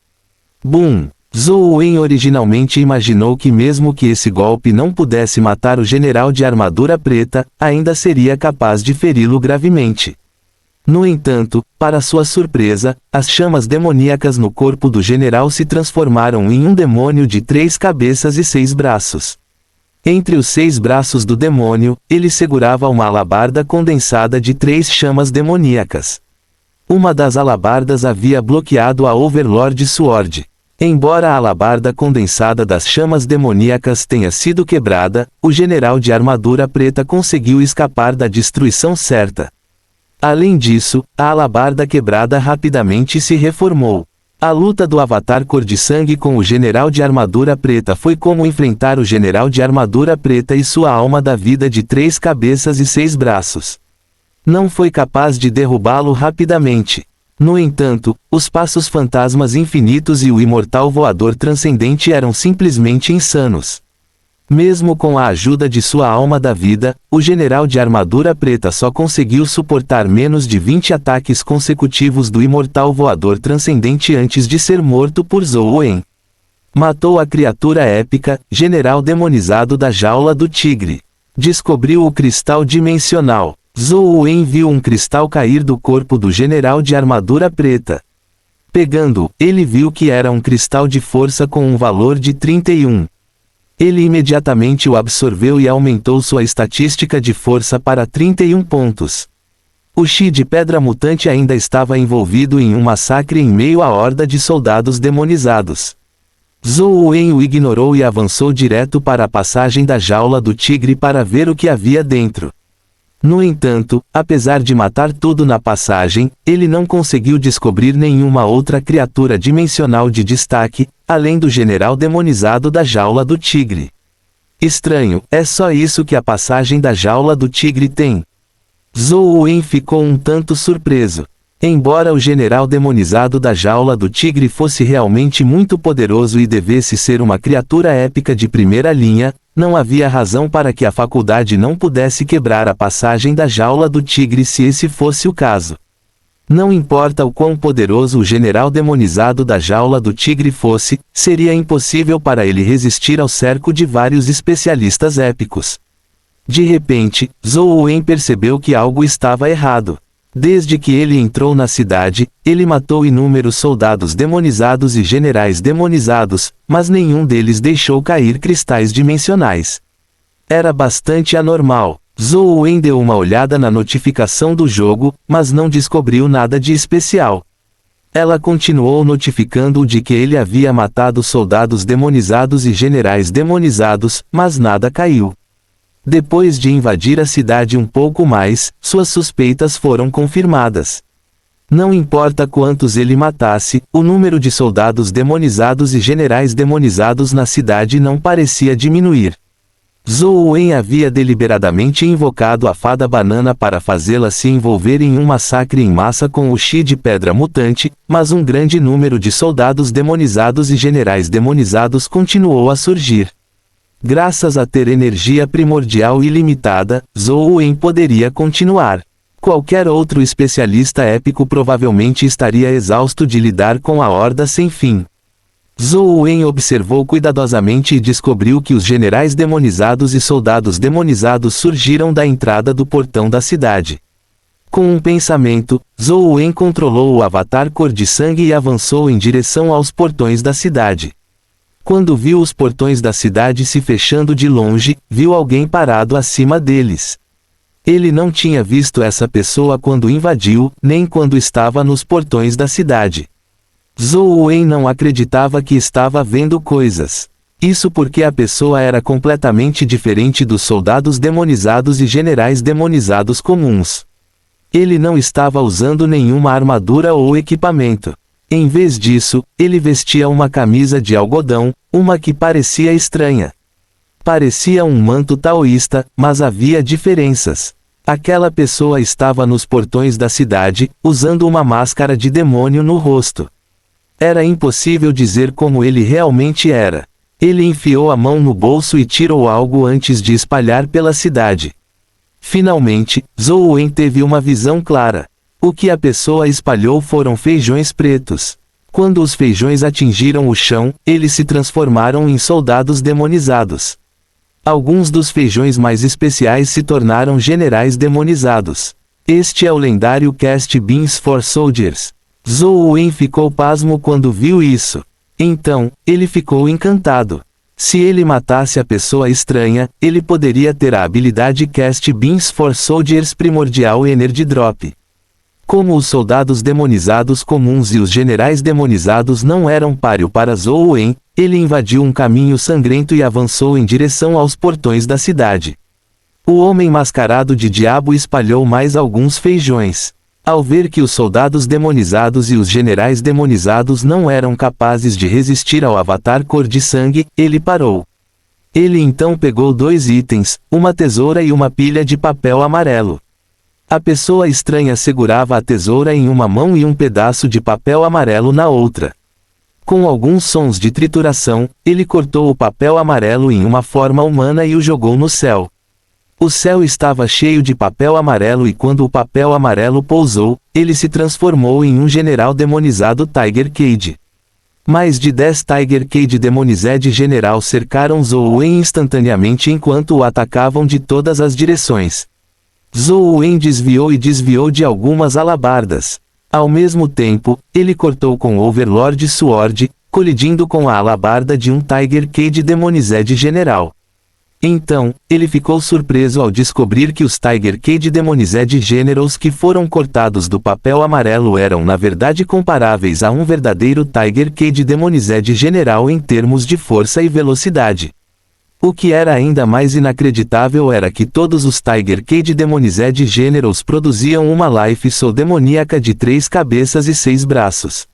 Boom! Zhou Wen originalmente imaginou que mesmo que esse golpe não pudesse matar o general de armadura preta, ainda seria capaz de feri-lo gravemente. No entanto, para sua surpresa, as chamas demoníacas no corpo do general se transformaram em um demônio de 3 cabeças e 6 braços. Entre os 6 braços do demônio, ele segurava uma alabarda condensada de 3 chamas demoníacas. Uma das alabardas havia bloqueado a Overlord Sword. Embora a alabarda condensada das chamas demoníacas tenha sido quebrada, o general de armadura preta conseguiu escapar da destruição certa. Além disso, a alabarda quebrada rapidamente se reformou. A luta do avatar cor de sangue com o general de armadura preta foi como enfrentar o general de armadura preta e sua alma da vida de 3 cabeças e 6 braços. Não foi capaz de derrubá-lo rapidamente. No entanto, os passos fantasmas infinitos e o imortal voador transcendente eram simplesmente insanos. Mesmo com a ajuda de sua alma da vida, o general de armadura preta só conseguiu suportar menos de 20 ataques consecutivos do imortal voador transcendente antes de ser morto por Zhou Wen. Matou a criatura épica, general demonizado da jaula do tigre. Descobriu o cristal dimensional. Zhou Wen viu um cristal cair do corpo do general de armadura preta. Pegando, ele viu que era um cristal de força com um valor de 31. Ele imediatamente o absorveu e aumentou sua estatística de força para 31 pontos. O Chi de pedra mutante ainda estava envolvido em um massacre em meio à horda de soldados demonizados. Zhou Wen o ignorou e avançou direto para a passagem da jaula do tigre para ver o que havia dentro. No entanto, apesar de matar tudo na passagem, ele não conseguiu descobrir nenhuma outra criatura dimensional de destaque, além do general demonizado da jaula do tigre. Estranho, é só isso que a passagem da jaula do tigre tem. Zhou Wen ficou um tanto surpreso. Embora o general demonizado da jaula do tigre fosse realmente muito poderoso e devesse ser uma criatura épica de primeira linha, não havia razão para que a faculdade não pudesse quebrar a passagem da jaula do tigre se esse fosse o caso. Não importa o quão poderoso o general demonizado da jaula do tigre fosse, seria impossível para ele resistir ao cerco de vários especialistas épicos. De repente, Zhou Wen percebeu que algo estava errado. Desde que ele entrou na cidade, ele matou inúmeros soldados demonizados e generais demonizados, mas nenhum deles deixou cair cristais dimensionais. Era bastante anormal. Zhou Wen deu uma olhada na notificação do jogo, mas não descobriu nada de especial. Ela continuou notificando-o de que ele havia matado soldados demonizados e generais demonizados, mas nada caiu. Depois de invadir a cidade um pouco mais, suas suspeitas foram confirmadas. Não importa quantos ele matasse, o número de soldados demonizados e generais demonizados na cidade não parecia diminuir. Zhou Wen havia deliberadamente invocado a fada banana para fazê-la se envolver em um massacre em massa com o Chi de pedra mutante, mas um grande número de soldados demonizados e generais demonizados continuou a surgir. Graças a ter energia primordial ilimitada, Zhou Wen poderia continuar. Qualquer outro especialista épico provavelmente estaria exausto de lidar com a horda sem fim. Zhou Wen observou cuidadosamente e descobriu que os generais demonizados e soldados demonizados surgiram da entrada do portão da cidade. Com um pensamento, Zhou Wen controlou o avatar cor de sangue e avançou em direção aos portões da cidade. Quando viu os portões da cidade se fechando de longe, viu alguém parado acima deles. Ele não tinha visto essa pessoa quando invadiu, nem quando estava nos portões da cidade. Zhou Wen não acreditava que estava vendo coisas. Isso porque a pessoa era completamente diferente dos soldados demonizados e generais demonizados comuns. Ele não estava usando nenhuma armadura ou equipamento. Em vez disso, ele vestia uma camisa de algodão, uma que parecia estranha. Parecia um manto taoísta, mas havia diferenças. Aquela pessoa estava nos portões da cidade, usando uma máscara de demônio no rosto. Era impossível dizer como ele realmente era. Ele enfiou a mão no bolso e tirou algo antes de espalhar pela cidade. Finalmente, Zhou Wen teve uma visão clara. O que a pessoa espalhou foram feijões pretos. Quando os feijões atingiram o chão, eles se transformaram em soldados demonizados. Alguns dos feijões mais especiais se tornaram generais demonizados. Este é o lendário Cast Beans for Soldiers. Zhou Wen ficou pasmo quando viu isso. Então, ele ficou encantado. Se ele matasse a pessoa estranha, ele poderia ter a habilidade Cast Beans for Soldiers Primordial Energy Drop. Como os soldados demonizados comuns e os generais demonizados não eram páreo para Zhou Wen, ele invadiu um caminho sangrento e avançou em direção aos portões da cidade. O homem mascarado de diabo espalhou mais alguns feijões. Ao ver que os soldados demonizados e os generais demonizados não eram capazes de resistir ao avatar cor de sangue, ele parou. Ele então pegou 2 itens, uma tesoura e uma pilha de papel amarelo. A pessoa estranha segurava a tesoura em uma mão e um pedaço de papel amarelo na outra. Com alguns sons de trituração, ele cortou o papel amarelo em uma forma humana e o jogou no céu. O céu estava cheio de papel amarelo e quando o papel amarelo pousou, ele se transformou em um general demonizado Tiger Cage. Mais de 10 Tiger Cage demonized general cercaram Zhou Wen instantaneamente enquanto o atacavam de todas as direções. Zhou Wen desviou de algumas alabardas. Ao mesmo tempo, ele cortou com Overlord Sword, colidindo com a alabarda de um Tiger Cage demonized general. Então, ele ficou surpreso ao descobrir que os Tiger Cage Demonized Generals que foram cortados do papel amarelo eram na verdade comparáveis a um verdadeiro Tiger Cage Demonized General em termos de força e velocidade. O que era ainda mais inacreditável era que todos os Tiger Cage Demonized Generals produziam uma Life Soul demoníaca de 3 cabeças e 6 braços.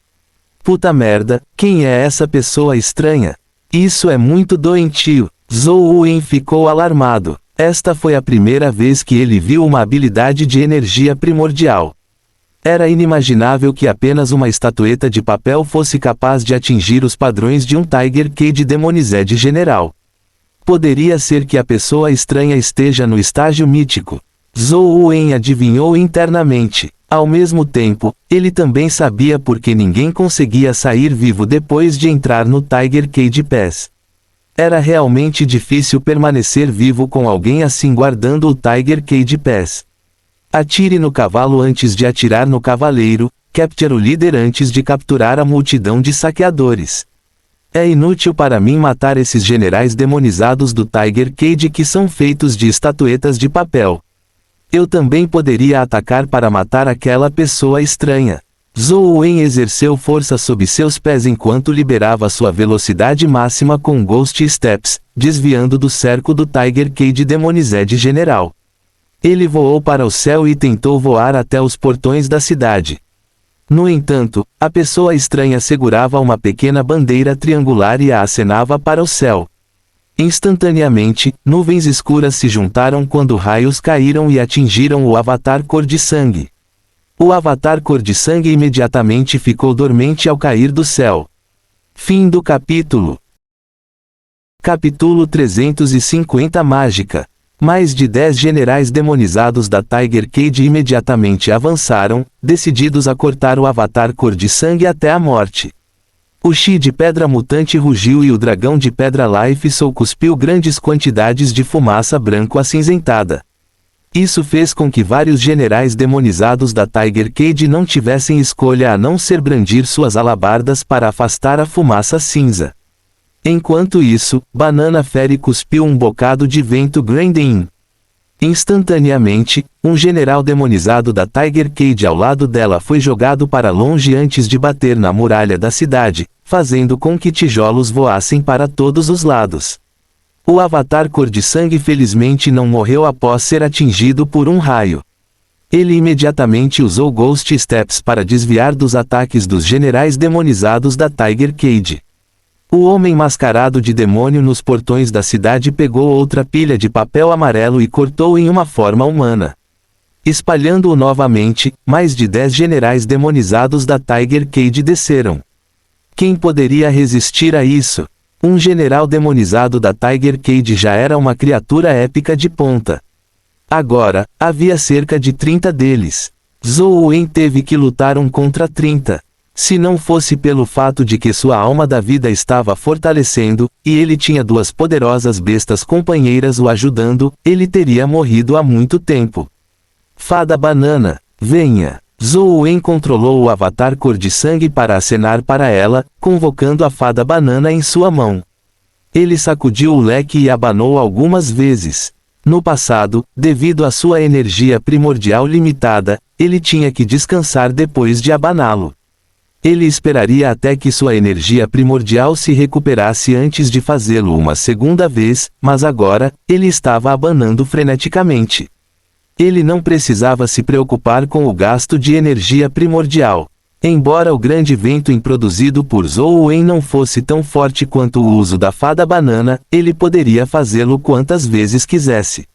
Puta merda, quem é essa pessoa estranha? Isso é muito doentio. Zhou Wen ficou alarmado. Esta foi a primeira vez que ele viu uma habilidade de energia primordial. Era inimaginável que apenas uma estatueta de papel fosse capaz de atingir os padrões de um Tiger Cage Demonized General. Poderia ser que a pessoa estranha esteja no estágio mítico. Zhou Wen adivinhou internamente. Ao mesmo tempo, ele também sabia porque ninguém conseguia sair vivo depois de entrar no Tiger Cage Pass. Era realmente difícil permanecer vivo com alguém assim guardando o Tiger Cage Pass. Atire no cavalo antes de atirar no cavaleiro, capture o líder antes de capturar a multidão de saqueadores. É inútil para mim matar esses generais demonizados do Tiger Cage que são feitos de estatuetas de papel. Eu também poderia atacar para matar aquela pessoa estranha. Zhou Wen exerceu força sob seus pés enquanto liberava sua velocidade máxima com Ghost Steps, desviando do cerco do Tiger Cage Demonized General. Ele voou para o céu e tentou voar até os portões da cidade. No entanto, a pessoa estranha segurava uma pequena bandeira triangular e a acenava para o céu. Instantaneamente, nuvens escuras se juntaram quando raios caíram e atingiram o avatar cor de sangue. O avatar cor de sangue imediatamente ficou dormente ao cair do céu. Fim do capítulo. Capítulo 350 Mágica. Mais de 10 generais demonizados da Tiger Cage imediatamente avançaram, decididos a cortar o avatar cor de sangue até a morte. O Chi de pedra mutante rugiu e o dragão de pedra Life Soul cuspiu grandes quantidades de fumaça branco acinzentada. Isso fez com que vários generais demonizados da Tiger Cage não tivessem escolha a não ser brandir suas alabardas para afastar a fumaça cinza. Enquanto isso, Banana Fairy cuspiu um bocado de vento Grandin. Instantaneamente, um general demonizado da Tiger Cage ao lado dela foi jogado para longe antes de bater na muralha da cidade, fazendo com que tijolos voassem para todos os lados. O avatar cor de sangue felizmente não morreu após ser atingido por um raio. Ele imediatamente usou Ghost Steps para desviar dos ataques dos generais demonizados da Tiger Cage. O homem mascarado de demônio nos portões da cidade pegou outra pilha de papel amarelo e cortou em uma forma humana. Espalhando-o novamente, mais de 10 generais demonizados da Tiger Cage desceram. Quem poderia resistir a isso? Um general demonizado da Tiger Cage já era uma criatura épica de ponta. Agora, havia cerca de 30 deles. Zhou Wen teve que lutar contra 30. Se não fosse pelo fato de que sua alma da vida estava fortalecendo, e ele tinha duas poderosas bestas companheiras o ajudando, ele teria morrido há muito tempo. Fada Banana, venha! Zhou Wen controlou o avatar cor de sangue para acenar para ela, convocando a Fada Banana em sua mão. Ele sacudiu o leque e abanou algumas vezes. No passado, devido à sua energia primordial limitada, ele tinha que descansar depois de abaná-lo. Ele esperaria até que sua energia primordial se recuperasse antes de fazê-lo uma segunda vez, mas agora, ele estava abanando freneticamente. Ele não precisava se preocupar com o gasto de energia primordial. Embora o grande vento produzido por Zhou Wen não fosse tão forte quanto o uso da Fada Banana, ele poderia fazê-lo quantas vezes quisesse.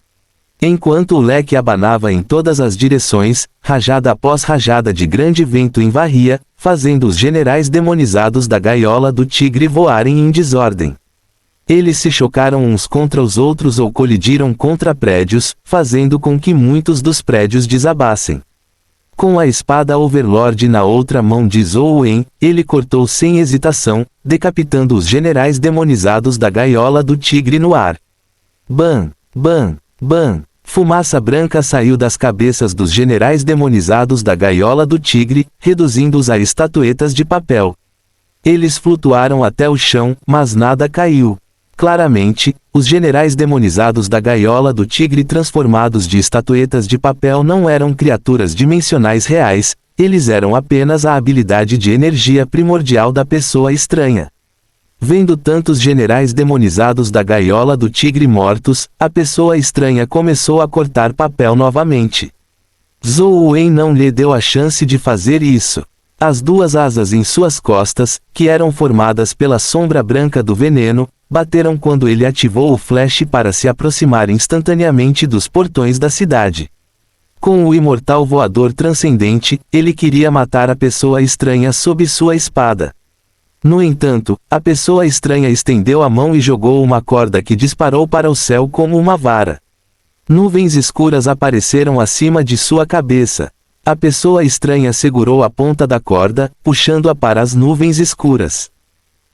Enquanto o leque abanava em todas as direções, rajada após rajada de grande vento varria, fazendo os generais demonizados da gaiola do tigre voarem em desordem. Eles se chocaram uns contra os outros ou colidiram contra prédios, fazendo com que muitos dos prédios desabassem. Com a espada Overlord na outra mão de Zhou Wen, ele cortou sem hesitação, decapitando os generais demonizados da gaiola do tigre no ar. Bam! Bam! Bam! Fumaça branca saiu das cabeças dos generais demonizados da gaiola do tigre, reduzindo-os a estatuetas de papel. Eles flutuaram até o chão, mas nada caiu. Claramente, os generais demonizados da gaiola do tigre transformados de estatuetas de papel não eram criaturas dimensionais reais, eles eram apenas a habilidade de energia primordial da pessoa estranha. Vendo tantos generais demonizados da gaiola do tigre mortos, a pessoa estranha começou a cortar papel novamente. Zhou Wen não lhe deu a chance de fazer isso. As duas asas em suas costas, que eram formadas pela sombra branca do veneno, bateram quando ele ativou o flash para se aproximar instantaneamente dos portões da cidade. Com o imortal voador transcendente, ele queria matar a pessoa estranha sob sua espada. No entanto, a pessoa estranha estendeu a mão e jogou uma corda que disparou para o céu como uma vara. Nuvens escuras apareceram acima de sua cabeça. A pessoa estranha segurou a ponta da corda, puxando-a para as nuvens escuras.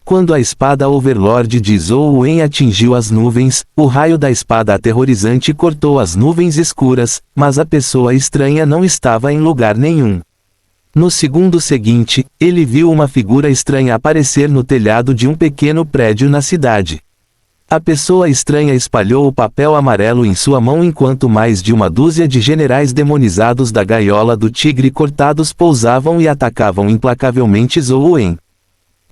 Quando a espada Overlord de Zhou Wen atingiu as nuvens, o raio da espada aterrorizante cortou as nuvens escuras, mas a pessoa estranha não estava em lugar nenhum. No segundo seguinte, ele viu uma figura estranha aparecer no telhado de um pequeno prédio na cidade. A pessoa estranha espalhou o papel amarelo em sua mão enquanto mais de uma dúzia de generais demonizados da gaiola do tigre cortados pousavam e atacavam implacavelmente Zhou Wen.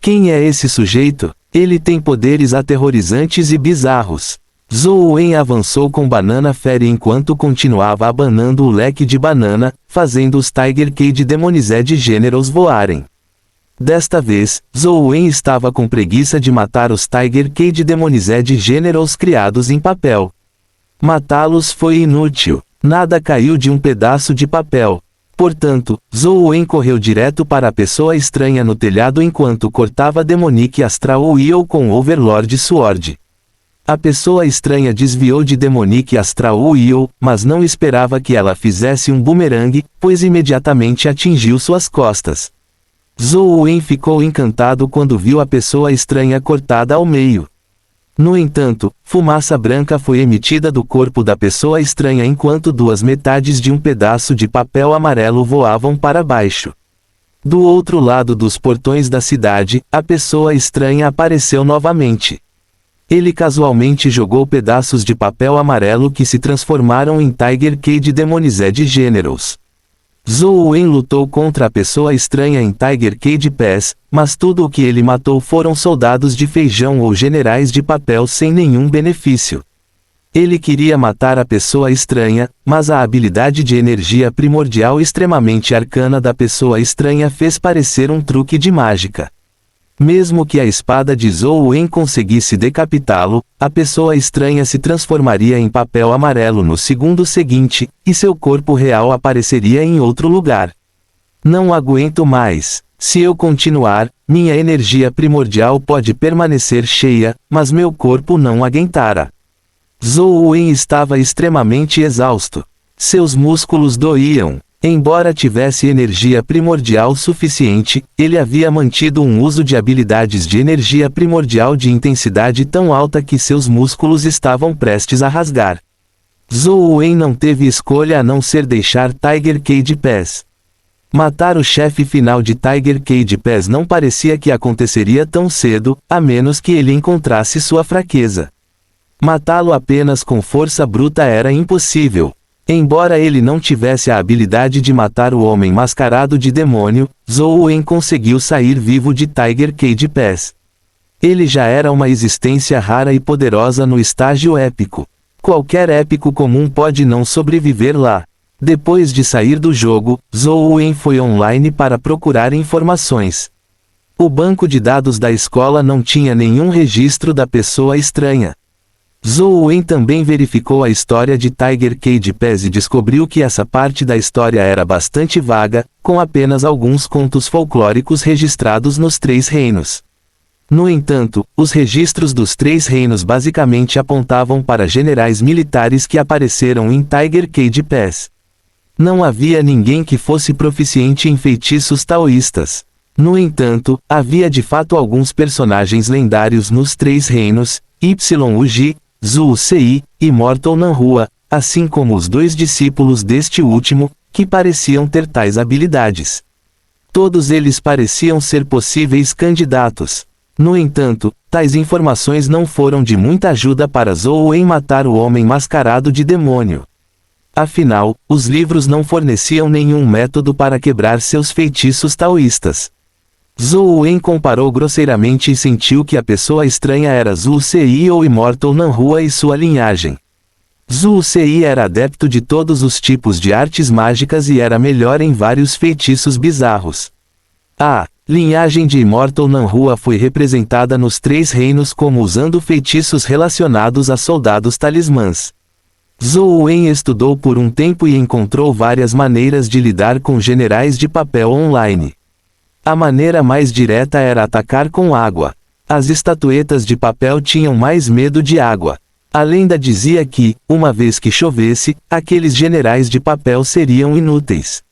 Quem é esse sujeito? Ele tem poderes aterrorizantes e bizarros. Zhou Wen avançou com Banana Fairy enquanto continuava abanando o leque de banana, fazendo os Tiger Cage Demonized Generals voarem. Desta vez, Zhou Wen estava com preguiça de matar os Tiger Cage Demonized Generals criados em papel. Matá-los foi inútil. Nada caiu de um pedaço de papel. Portanto, Zhou Wen correu direto para a pessoa estranha no telhado enquanto cortava Demonic Astral Wheel com Overlord Sword. A pessoa estranha desviou de Demonic Astral Wheel, mas não esperava que ela fizesse um boomerang, pois imediatamente atingiu suas costas. Zhou Wen ficou encantado quando viu a pessoa estranha cortada ao meio. No entanto, fumaça branca foi emitida do corpo da pessoa estranha enquanto duas metades de um pedaço de papel amarelo voavam para baixo. Do outro lado dos portões da cidade, a pessoa estranha apareceu novamente. Ele casualmente jogou pedaços de papel amarelo que se transformaram em Tiger Cade Demonized Generals. Zhou Wen lutou contra a pessoa estranha em Tiger Cade Pass, mas tudo o que ele matou foram soldados de feijão ou generais de papel sem nenhum benefício. Ele queria matar a pessoa estranha, mas a habilidade de energia primordial extremamente arcana da pessoa estranha fez parecer um truque de mágica. Mesmo que a espada de Zhou Wen conseguisse decapitá-lo, a pessoa estranha se transformaria em papel amarelo no segundo seguinte, e seu corpo real apareceria em outro lugar. Não aguento mais. Se eu continuar, minha energia primordial pode permanecer cheia, mas meu corpo não aguentará. Zhou Wen estava extremamente exausto. Seus músculos doíam. Embora tivesse energia primordial suficiente, ele havia mantido um uso de habilidades de energia primordial de intensidade tão alta que seus músculos estavam prestes a rasgar. Zhou Wen não teve escolha a não ser deixar Tiger Cade Pass. Matar o chefe final de Tiger Cade Pass não parecia que aconteceria tão cedo, a menos que ele encontrasse sua fraqueza. Matá-lo apenas com força bruta era impossível. Embora ele não tivesse a habilidade de matar o homem mascarado de demônio, Zhou Wen conseguiu sair vivo de Tiger Cade Pass. Ele já era uma existência rara e poderosa no estágio épico. Qualquer épico comum pode não sobreviver lá. Depois de sair do jogo, Zhou Wen foi online para procurar informações. O banco de dados da escola não tinha nenhum registro da pessoa estranha. Zhou Wen também verificou a história de Tiger Cade Pass e descobriu que essa parte da história era bastante vaga, com apenas alguns contos folclóricos registrados nos Três Reinos. No entanto, os registros dos Três Reinos basicamente apontavam para generais militares que apareceram em Tiger Cade Pass. Não havia ninguém que fosse proficiente em feitiços taoístas. No entanto, havia de fato alguns personagens lendários nos Três Reinos, Yuji, Zhu Sei, e Mortal Nanhua, assim como os dois discípulos deste último, que pareciam ter tais habilidades. Todos eles pareciam ser possíveis candidatos. No entanto, tais informações não foram de muita ajuda para Zhou Wen matar o homem mascarado de demônio. Afinal, os livros não forneciam nenhum método para quebrar seus feitiços taoístas. Zhou Wen comparou grosseiramente e sentiu que a pessoa estranha era Zhu Sei ou Immortal Nanhua e sua linhagem. Zhu Sei era adepto de todos os tipos de artes mágicas e era melhor em vários feitiços bizarros. A linhagem de Immortal Nanhua foi representada nos Três Reinos como usando feitiços relacionados a soldados talismãs. Zhou Wen estudou por um tempo e encontrou várias maneiras de lidar com generais de papel online. A maneira mais direta era atacar com água. As estatuetas de papel tinham mais medo de água. A lenda dizia que, uma vez que chovesse, aqueles generais de papel seriam inúteis.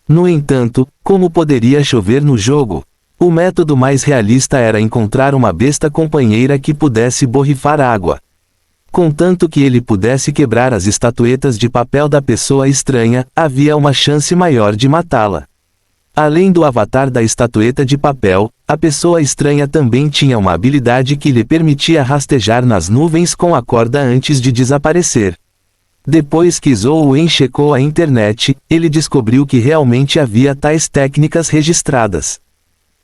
No entanto, como poderia chover no jogo? O método mais realista era encontrar uma besta companheira que pudesse borrifar água. Contanto que ele pudesse quebrar as estatuetas de papel da pessoa estranha, havia uma chance maior de matá-la. Além do avatar da estatueta de papel, a pessoa estranha também tinha uma habilidade que lhe permitia rastejar nas nuvens com a corda antes de desaparecer. Depois que Zhou Wen checou a internet, ele descobriu que realmente havia tais técnicas registradas.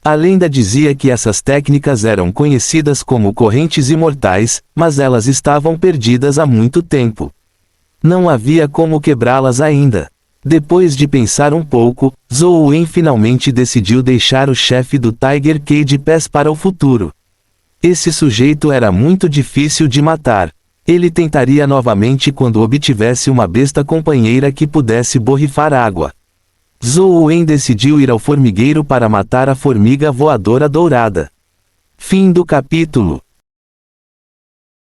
A lenda dizia que essas técnicas eram conhecidas como correntes imortais, mas elas estavam perdidas há muito tempo. Não havia como quebrá-las ainda. Depois de pensar um pouco, Zhou Wen finalmente decidiu deixar o chefe do Tiger Cade Pass para o futuro. Esse sujeito era muito difícil de matar. Ele tentaria novamente quando obtivesse uma besta companheira que pudesse borrifar água. Zhou Wen decidiu ir ao formigueiro para matar a formiga voadora dourada. Fim do capítulo.